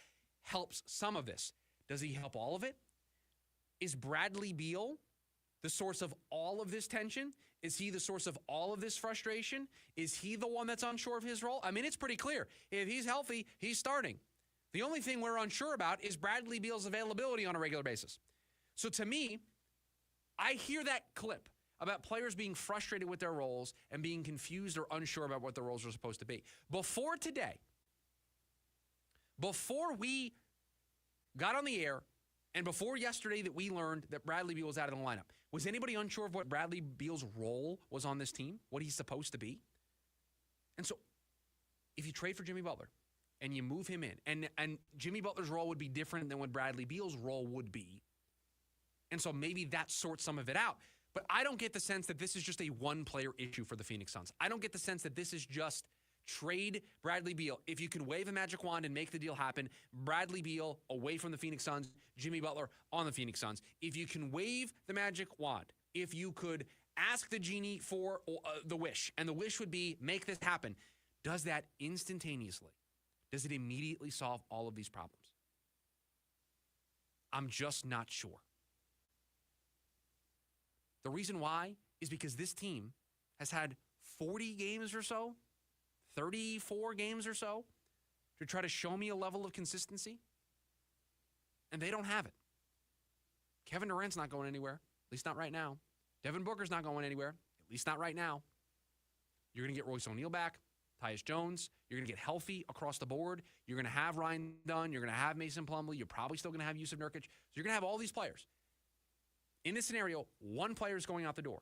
helps some of this. Does he help all of it? Is Bradley Beal the source of all of this tension? Is he the source of all of this frustration? Is he the one that's unsure of his role? I mean, it's pretty clear. If he's healthy, he's starting. The only thing we're unsure about is Bradley Beal's availability on a regular basis. So to me, I hear that clip about players being frustrated with their roles and being confused or unsure about what their roles are supposed to be. Before today, before we got on the air, and before yesterday that we learned that Bradley Beal was out of the lineup, was anybody unsure of what Bradley Beal's role was on this team, what he's supposed to be? And so if you trade for Jimmy Butler and you move him in, and Jimmy Butler's role would be different than what Bradley Beal's role would be, and so maybe that sorts some of it out. But I don't get the sense that this is just a one-player issue for the Phoenix Suns. I don't get the sense that this is just trade Bradley Beal. If you can wave a magic wand and make the deal happen, Bradley Beal away from the Phoenix Suns, Jimmy Butler on the Phoenix Suns. If you can wave the magic wand, if you could ask the genie for the wish, and the wish would be make this happen, does that instantaneously? Does it immediately solve all of these problems? I'm just not sure. The reason why is because this team has had 40 games or so, 34 games or so, to try to show me a level of consistency, and they don't have it. Kevin Durant's not going anywhere, at least not right now. Devin Booker's not going anywhere, at least not right now. You're going to get Royce O'Neal back, Tyus Jones. You're going to get healthy across the board. You're going to have Ryan Dunn. You're going to have Mason Plumlee. You're probably still going to have Jusuf Nurkic. So you're going to have all these players. In this scenario, one player is going out the door.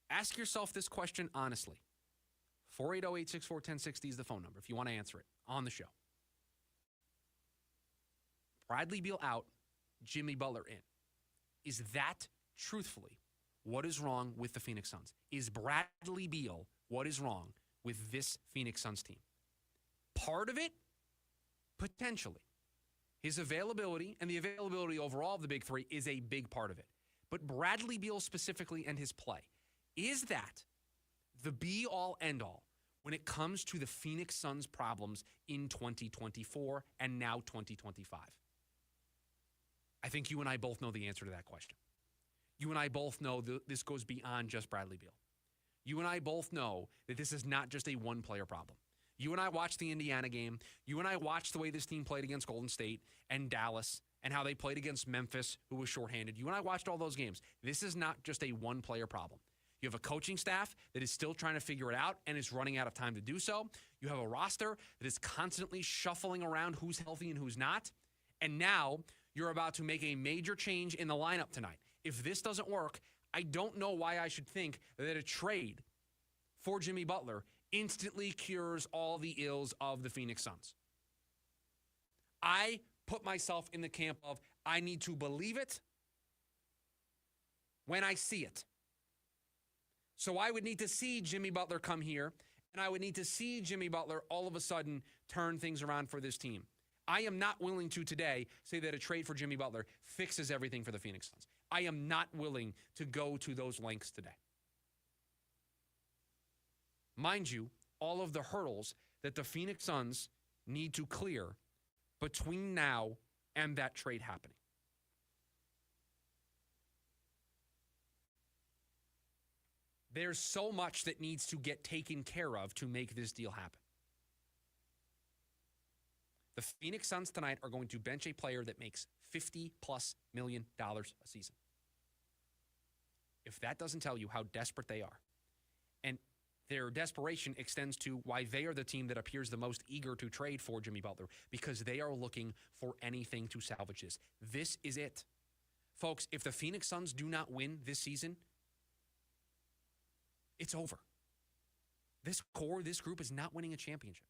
Ask yourself this question honestly. 480-864-1060 is the phone number if you want to answer it on the show. Bradley Beal out, Jimmy Butler in. Is that, truthfully, what is wrong with the Phoenix Suns? Is Bradley Beal what is wrong with this Phoenix Suns team? Part of it, potentially. His availability and the availability overall of the big three is a big part of it. But Bradley Beal specifically and his play, is that the be-all, end-all when it comes to the Phoenix Suns' problems in 2024 and now 2025? I think you and I both know the answer to that question. You and I both know that this goes beyond just Bradley Beal. You and I both know that this is not just a one-player problem. You and I watched the Indiana game. You and I watched the way this team played against Golden State and Dallas and how they played against Memphis, who was shorthanded. You and I watched all those games. This is not just a one-player problem. You have a coaching staff that is still trying to figure it out and is running out of time to do so. You have a roster that is constantly shuffling around who's healthy and who's not. And now you're about to make a major change in the lineup tonight. If this doesn't work, I don't know why I should think that a trade for Jimmy Butler instantly cures all the ills of the Phoenix Suns. I put myself in the camp of I need to believe it when I see it. So I would need to see Jimmy Butler come here, and I would need to see Jimmy Butler all of a sudden turn things around for this team. I am not willing to today say that a trade for Jimmy Butler fixes everything for the Phoenix Suns. I am not willing to go to those lengths today. Mind you, all of the hurdles that the Phoenix Suns need to clear between now and that trade happening. There's so much that needs to get taken care of to make this deal happen. The Phoenix Suns tonight are going to bench a player that makes $50+ million a season. If that doesn't tell you how desperate they are, and their desperation extends to why they are the team that appears the most eager to trade for Jimmy Butler, because they are looking for anything to salvage this. This is it. Folks, if the Phoenix Suns do not win this season, it's over. This core, this group is not winning a championship.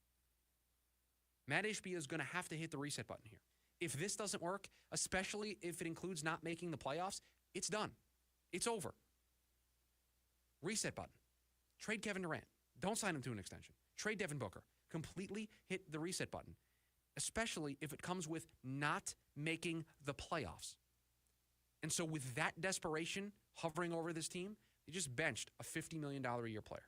Matt Ishbia is going to have to hit the reset button here. If this doesn't work, especially if it includes not making the playoffs, it's done. It's over. Reset button. Trade Kevin Durant. Don't sign him to an extension. Trade Devin Booker. Completely hit the reset button, especially if it comes with not making the playoffs. And so with that desperation hovering over this team, they just benched a $50 million a year player.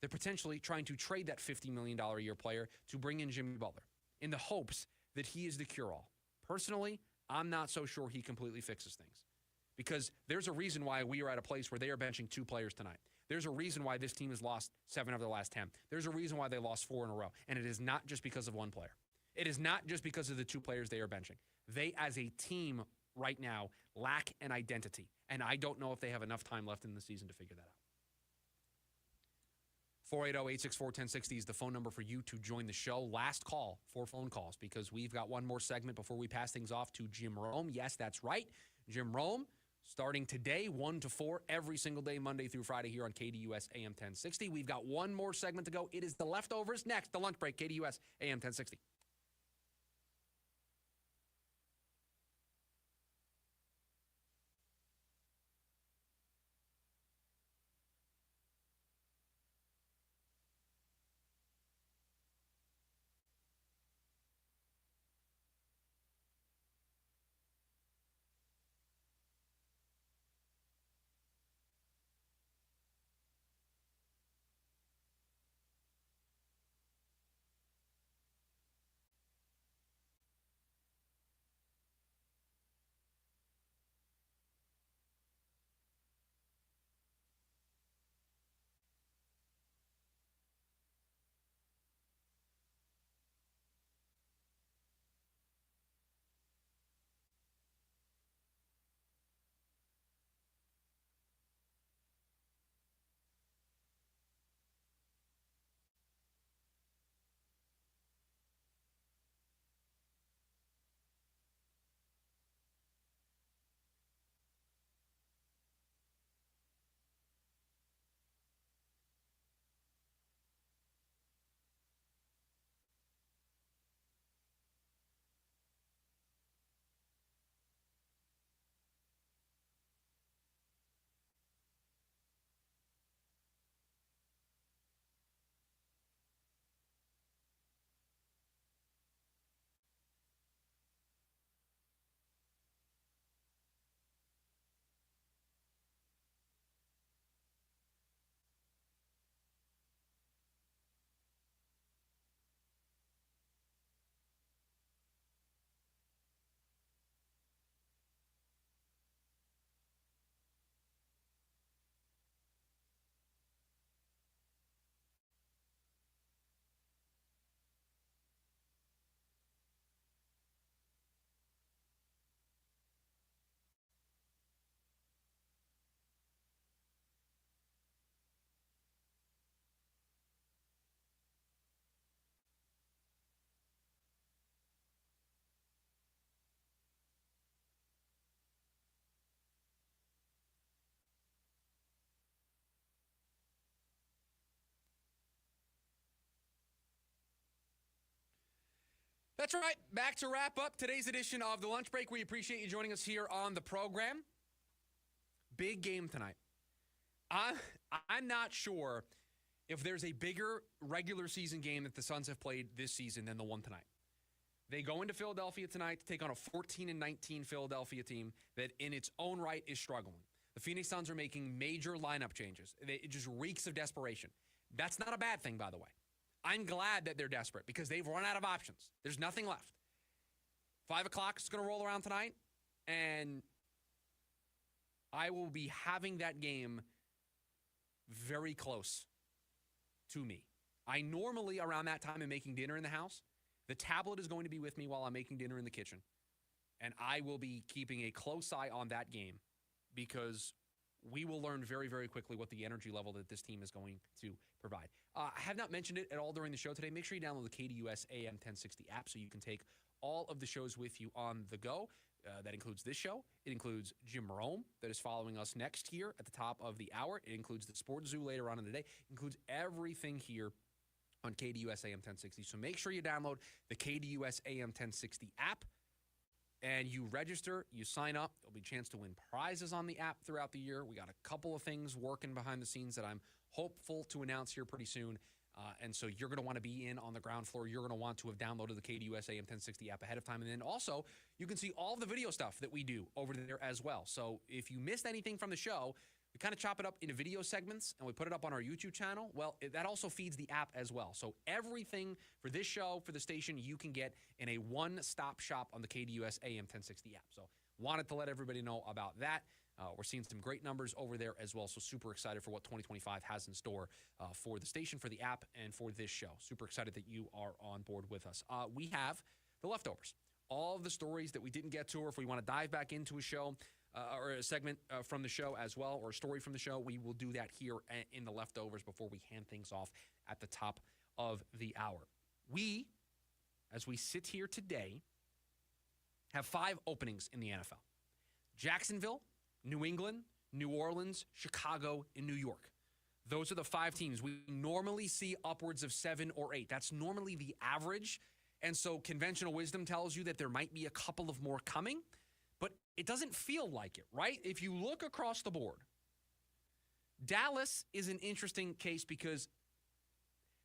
They're potentially trying to trade that $50 million a year player to bring in Jimmy Butler in the hopes that he is the cure-all. Personally, I'm not so sure he completely fixes things because there's a reason why we are at a place where they are benching 2 players tonight. There's a reason why this team has lost 7 of their last 10. There's a reason why they lost 4 in a row, and it is not just because of one player. It is not just because of the 2 players they are benching. They, as a team right now, lack an identity, and I don't know if they have enough time left in the season to figure that out. 480-864-1060 is the phone number for you to join the show. Last call for phone calls because we've got one more segment before we pass things off to Jim Rome. Yes, that's right. Jim Rome starting today, 1 to 4, every single day, Monday through Friday here on KDUS AM 1060. We've got one more segment to go. It is the leftovers next, the lunch break, KDUS AM 1060. That's right. Back to wrap up today's edition of The Lunch Break. We appreciate you joining us here on the program. Big game tonight. I'm not sure if there's a bigger regular season game that the Suns have played this season than the one tonight. They go into Philadelphia tonight to take on a 14-19 Philadelphia team that in its own right is struggling. The Phoenix Suns are making major lineup changes. It just reeks of desperation. That's not a bad thing, by the way. I'm glad that they're desperate because they've run out of options. There's nothing left. 5 o'clock is going to roll around tonight, and I will be having that game very close to me. I normally, around that time, am making dinner in the house. The tablet is going to be with me while I'm making dinner in the kitchen, and I will be keeping a close eye on that game because we will learn very, very quickly what the energy level that this team is going to provide. I have not mentioned it at all during the show today. Make sure you download the KDUS AM 1060 app so you can take all of the shows with you on the go. That includes this show. It includes Jim Rome that is following us next here at the top of the hour. It includes the Sports Zoo later on in the day. It includes everything here on KDUS AM 1060. So make sure you download the KDUS AM 1060 app and you register, you sign up. There'll be a chance to win prizes on the app throughout the year. We got a couple of things working behind the scenes that I'm hopeful to announce here pretty soon. And so you're going to want to be in on the ground floor. You're going to want to have downloaded the KDUS AM 1060 app ahead of time. And then also, you can see all the video stuff that we do over there as well. So if you missed anything from the show, we kind of chop it up into video segments and we put it up on our YouTube channel. Well, that also feeds the app as well. So everything for this show, for the station, you can get in a one-stop shop on the KDUS AM 1060 app. So wanted to let everybody know about that. We're seeing some great numbers over there as well, so super excited for what 2025 has in store for the station, for the app, and for this show. Super excited that you are on board with us. We have the leftovers, all of the stories that we didn't get to, or if we want to dive back into a show or a segment from the show as well, or a story from the show, we will do that here in the leftovers before we hand things off at the top of the hour. We, as we sit here today, have 5 openings in the NFL. Jacksonville, New England, New Orleans, Chicago, and New York. Those are the 5 teams. We normally see upwards of 7 or 8. That's normally the average. And so conventional wisdom tells you that there might be a couple of more coming, but it doesn't feel like it, right? If you look across the board, Dallas is an interesting case because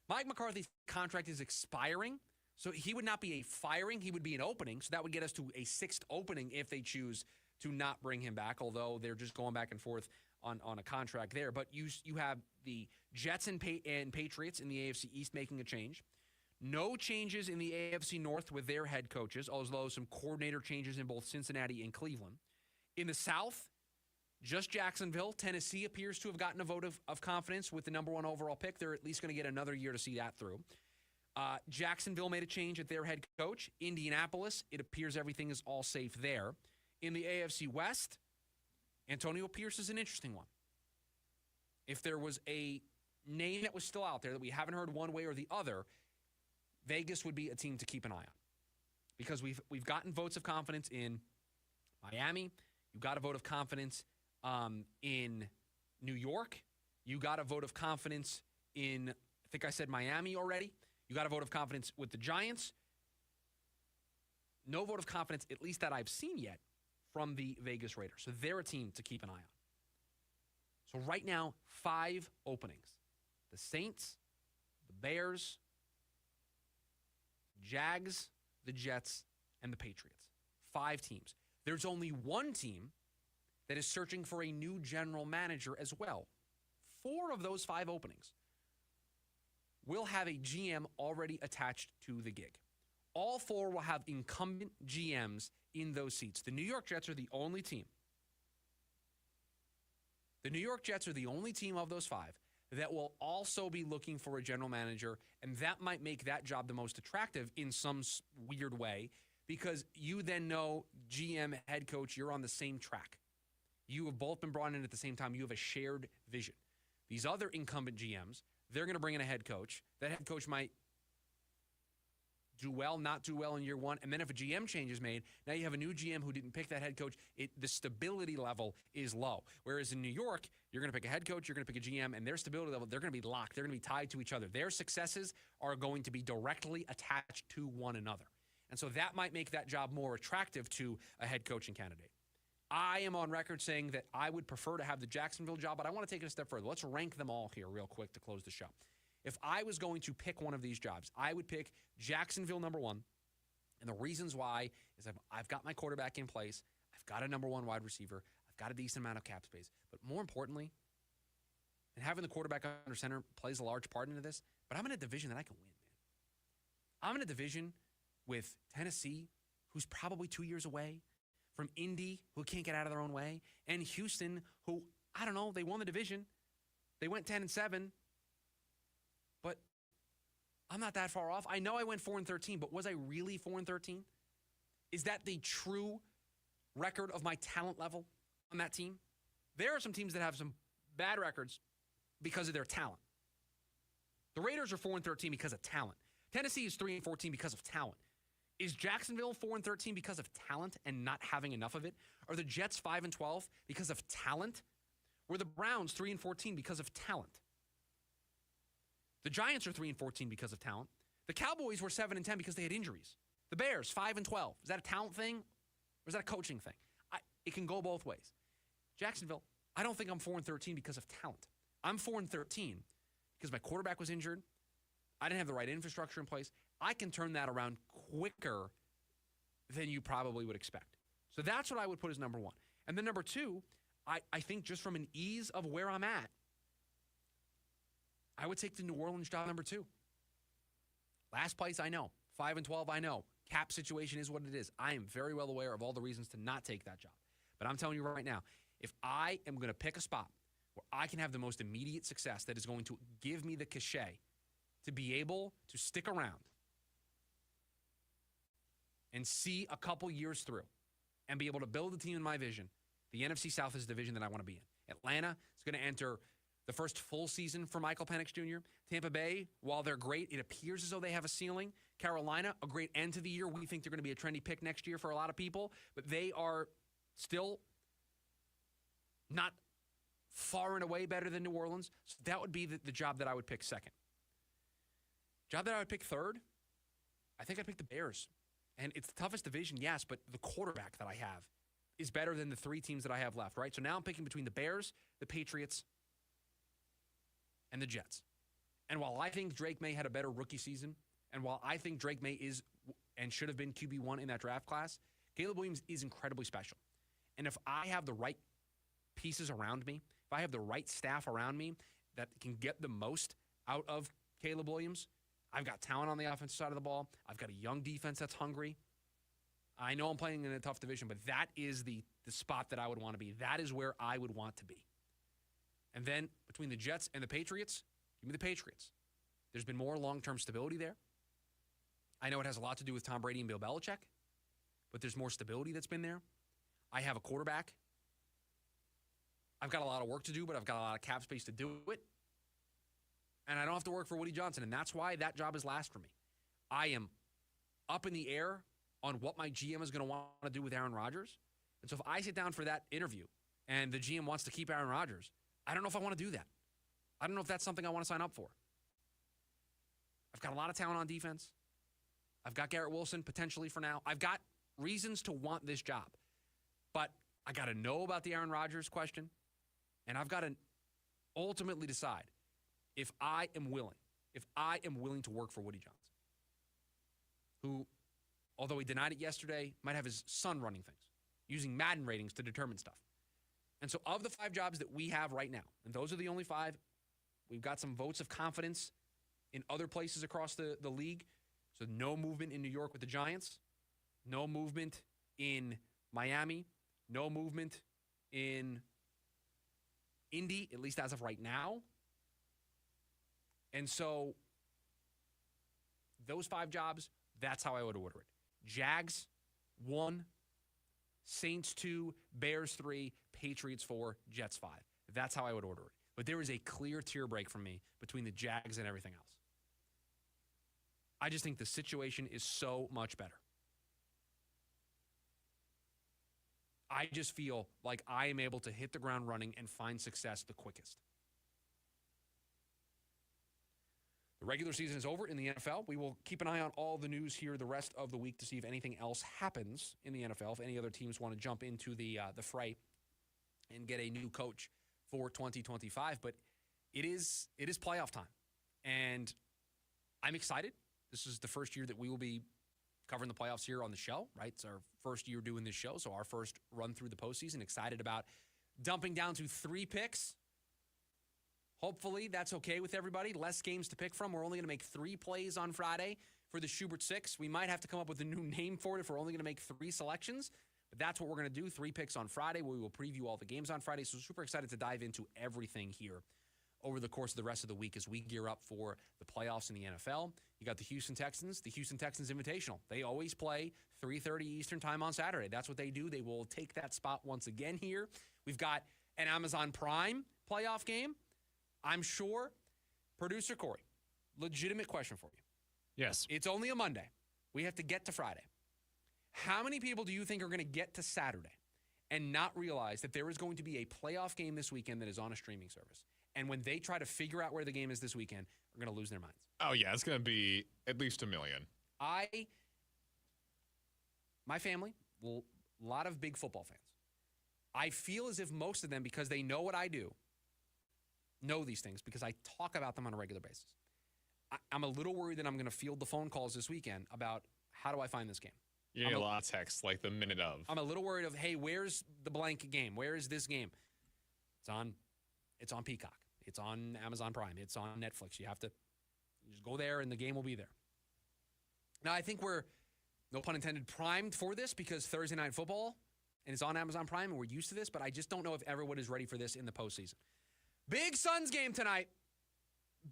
Mike McCarthy's contract is expiring, so he would not be a firing. He would be an opening, so that would get us to a 6th opening if they choose to not bring him back, although they're just going back and forth on a contract there. But you have the Jets and Patriots in the AFC East making a change. No changes in the AFC North with their head coaches, although some coordinator changes in both Cincinnati and Cleveland. In the South, just Jacksonville. Tennessee appears to have gotten a vote of confidence with the number 1 overall pick. They're at least going to get another year to see that through. Jacksonville made a change at their head coach. Indianapolis, it appears everything is all safe there. In the AFC West, Antonio Pierce is an interesting one. If there was a name that was still out there that we haven't heard one way or the other, Vegas would be a team to keep an eye on. Because we've gotten votes of confidence in Miami. You got a vote of confidence in New York. You got a vote of confidence in, I think I said Miami already. You got a vote of confidence with the Giants. No vote of confidence, at least that I've seen yet, from the Vegas Raiders. So they're a team to keep an eye on. So right now, 5 openings. The Saints, the Bears, Jags, the Jets, and the Patriots. 5 teams. There's only 1 team that is searching for a new general manager as well. 4 of those 5 openings will have a GM already attached to the gig. All 4 will have incumbent GMs in those seats. The New York Jets are the only team. The New York Jets are the only team of those 5 that will also be looking for a general manager, and that might make that job the most attractive in some weird way because you then know GM, head coach, you're on the same track. You have both been brought in at the same time. You have a shared vision. These other incumbent GMs, they're going to bring in a head coach. That head coach might do well, not do well in year 1. And then if a GM change is made, now you have a new GM who didn't pick that head coach. The stability level is low. Whereas in New York, you're going to pick a head coach, you're going to pick a GM, and their stability level, they're going to be locked. They're going to be tied to each other. Their successes are going to be directly attached to one another. And so that might make that job more attractive to a head coaching candidate. I am on record saying that I would prefer to have the Jacksonville job, but I want to take it a step further. Let's rank them all here real quick to close the show. If I was going to pick one of these jobs, I would pick Jacksonville number 1. And the reasons why is I've got my quarterback in place. I've got a number 1 wide receiver. I've got a decent amount of cap space. But more importantly, and having the quarterback under center plays a large part into this, but I'm in a division that I can win, man. I'm in a division with Tennessee, who's probably 2 years away, from Indy, who can't get out of their own way, and Houston, who, I don't know, they won the division. They went 10-7. But I'm not that far off. I know I went 4-13, but was I really 4-13? Is that the true record of my talent level on that team? There are some teams that have some bad records because of their talent. The Raiders are 4-13 because of talent. Tennessee is 3-14 because of talent. Is Jacksonville 4-13 because of talent and not having enough of it? Are the Jets 5-12 because of talent? Were the Browns 3-14 because of talent? The Giants are 3-14 because of talent. The Cowboys were 7-10 because they had injuries. The Bears 5-12. Is that a talent thing or is that a coaching thing? It can go both ways. Jacksonville, I don't think I'm 4-13 because of talent. I'm 4-13 because my quarterback was injured. I didn't have the right infrastructure in place. I can turn that around quicker than you probably would expect. So that's what I would put as number one. And then number two, I think just from an ease of where I'm at, I would take the New Orleans job number two. Last place, I know. 5-12, I know. Cap situation is what it is. I am very well aware of all the reasons to not take that job. But I'm telling you right now, if I am going to pick a spot where I can have the most immediate success that is going to give me the cachet to be able to stick around and see a couple years through and be able to build a team in my vision, the NFC South is the division that I want to be in. Atlanta is going to enter the first full season for Michael Penix Jr. Tampa Bay, while they're great, it appears as though they have a ceiling. Carolina, a great end to the year. We think they're going to be a trendy pick next year for a lot of people, but they are still not far and away better than New Orleans. So that would be the job that I would pick second. Job that I would pick third, I think I'd pick the Bears. And it's the toughest division, yes, but the quarterback that I have is better than the three teams that I have left, right? So now I'm picking between the Bears, the Patriots, and the Jets. And while I think Drake May had a better rookie season, and while I think Drake May is and should have been QB1 in that draft class, Caleb Williams is incredibly special. And if I have the right pieces around me, if I have the right staff around me that can get the most out of Caleb Williams, I've got talent on the offensive side of the ball. I've got a young defense that's hungry. I know I'm playing in a tough division, but that is the spot that I would want to be. That is where I would want to be. And then between the Jets and the Patriots, give me the Patriots. There's been more long-term stability there. I know it has a lot to do with Tom Brady and Bill Belichick, but there's more stability that's been there. I have a quarterback. I've got a lot of work to do, but I've got a lot of cap space to do it. And I don't have to work for Woody Johnson, and that's why that job is last for me. I am up in the air on what my GM is going to want to do with Aaron Rodgers. And so if I sit down for that interview and the GM wants to keep Aaron Rodgers, I don't know if I want to do that. I don't know if that's something I want to sign up for. I've got a lot of talent on defense. I've got Garrett Wilson potentially for now. I've got reasons to want this job. But I got to know about the Aaron Rodgers question, and I've got to ultimately decide if I am willing to work for Woody Johnson, who, although he denied it yesterday, might have his son running things, using Madden ratings to determine stuff. And so of the 5 jobs that we have right now, and those are the only 5, we've got some votes of confidence in other places across the league. So no movement in New York with the Giants, no movement in Miami, no movement in Indy, at least as of right now. And so those 5 jobs, that's how I would order it. Jags, 1. Saints 2, Bears 3, Patriots 4, Jets 5. That's how I would order it. But there is a clear tier break from me between the Jags and everything else. I just think the situation is so much better. I just feel like I am able to hit the ground running and find success the quickest. The regular season is over in the NFL. We will keep an eye on all the news here the rest of the week to see if anything else happens in the NFL, if any other teams want to jump into the fray and get a new coach for 2025. But it is playoff time, and I'm excited. This is the first year that we will be covering the playoffs here on the show, right? It's our first year doing this show, so our first run through the postseason. Excited about dumping down to 3 picks. Hopefully that's okay with everybody. Less games to pick from. We're only going to make 3 plays on Friday for the Schubert 6. We might have to come up with a new name for it if we're only going to make 3 selections. But that's what we're going to do. 3 picks on Friday. We will preview all the games on Friday. So super excited to dive into everything here over the course of the rest of the week as we gear up for the playoffs in the NFL. You got the Houston Texans Invitational. They always play 3:30 Eastern time on Saturday. That's what they do. They will take that spot once again here. We've got an Amazon Prime playoff game. I'm sure, producer Corey, legitimate question for you.
Yes.
It's only a Monday. We have to get to Friday. How many people do you think are going to get to Saturday and not realize that there is going to be a playoff game this weekend that is on a streaming service? And when they try to figure out where the game is this weekend, are going to lose their minds.
Oh, yeah, it's going to be at least 1 million.
My family, a lot of big football fans. I feel as if most of them, because they know what I do, know these things because I talk about them on a regular basis. I'm a little worried that I'm going to field the phone calls this weekend about how do I find this game.
You get a lot of texts like the minute of.
I'm a little worried of, hey, where's the blank game? Where is this game? It's on Peacock. It's on Amazon Prime. It's on Netflix. You just go there and the game will be there. Now, I think we're, no pun intended, primed for this because Thursday Night Football and it's on Amazon Prime and we're used to this, but I just don't know if everyone is ready for this in the postseason. Big Suns game tonight.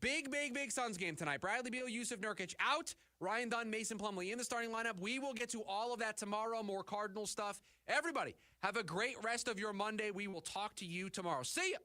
Big Suns game tonight. Bradley Beal, Jusuf Nurkic out. Ryan Dunn, Mason Plumlee in the starting lineup. We will get to all of that tomorrow. More Cardinal stuff. Everybody, have a great rest of your Monday. We will talk to you tomorrow. See ya.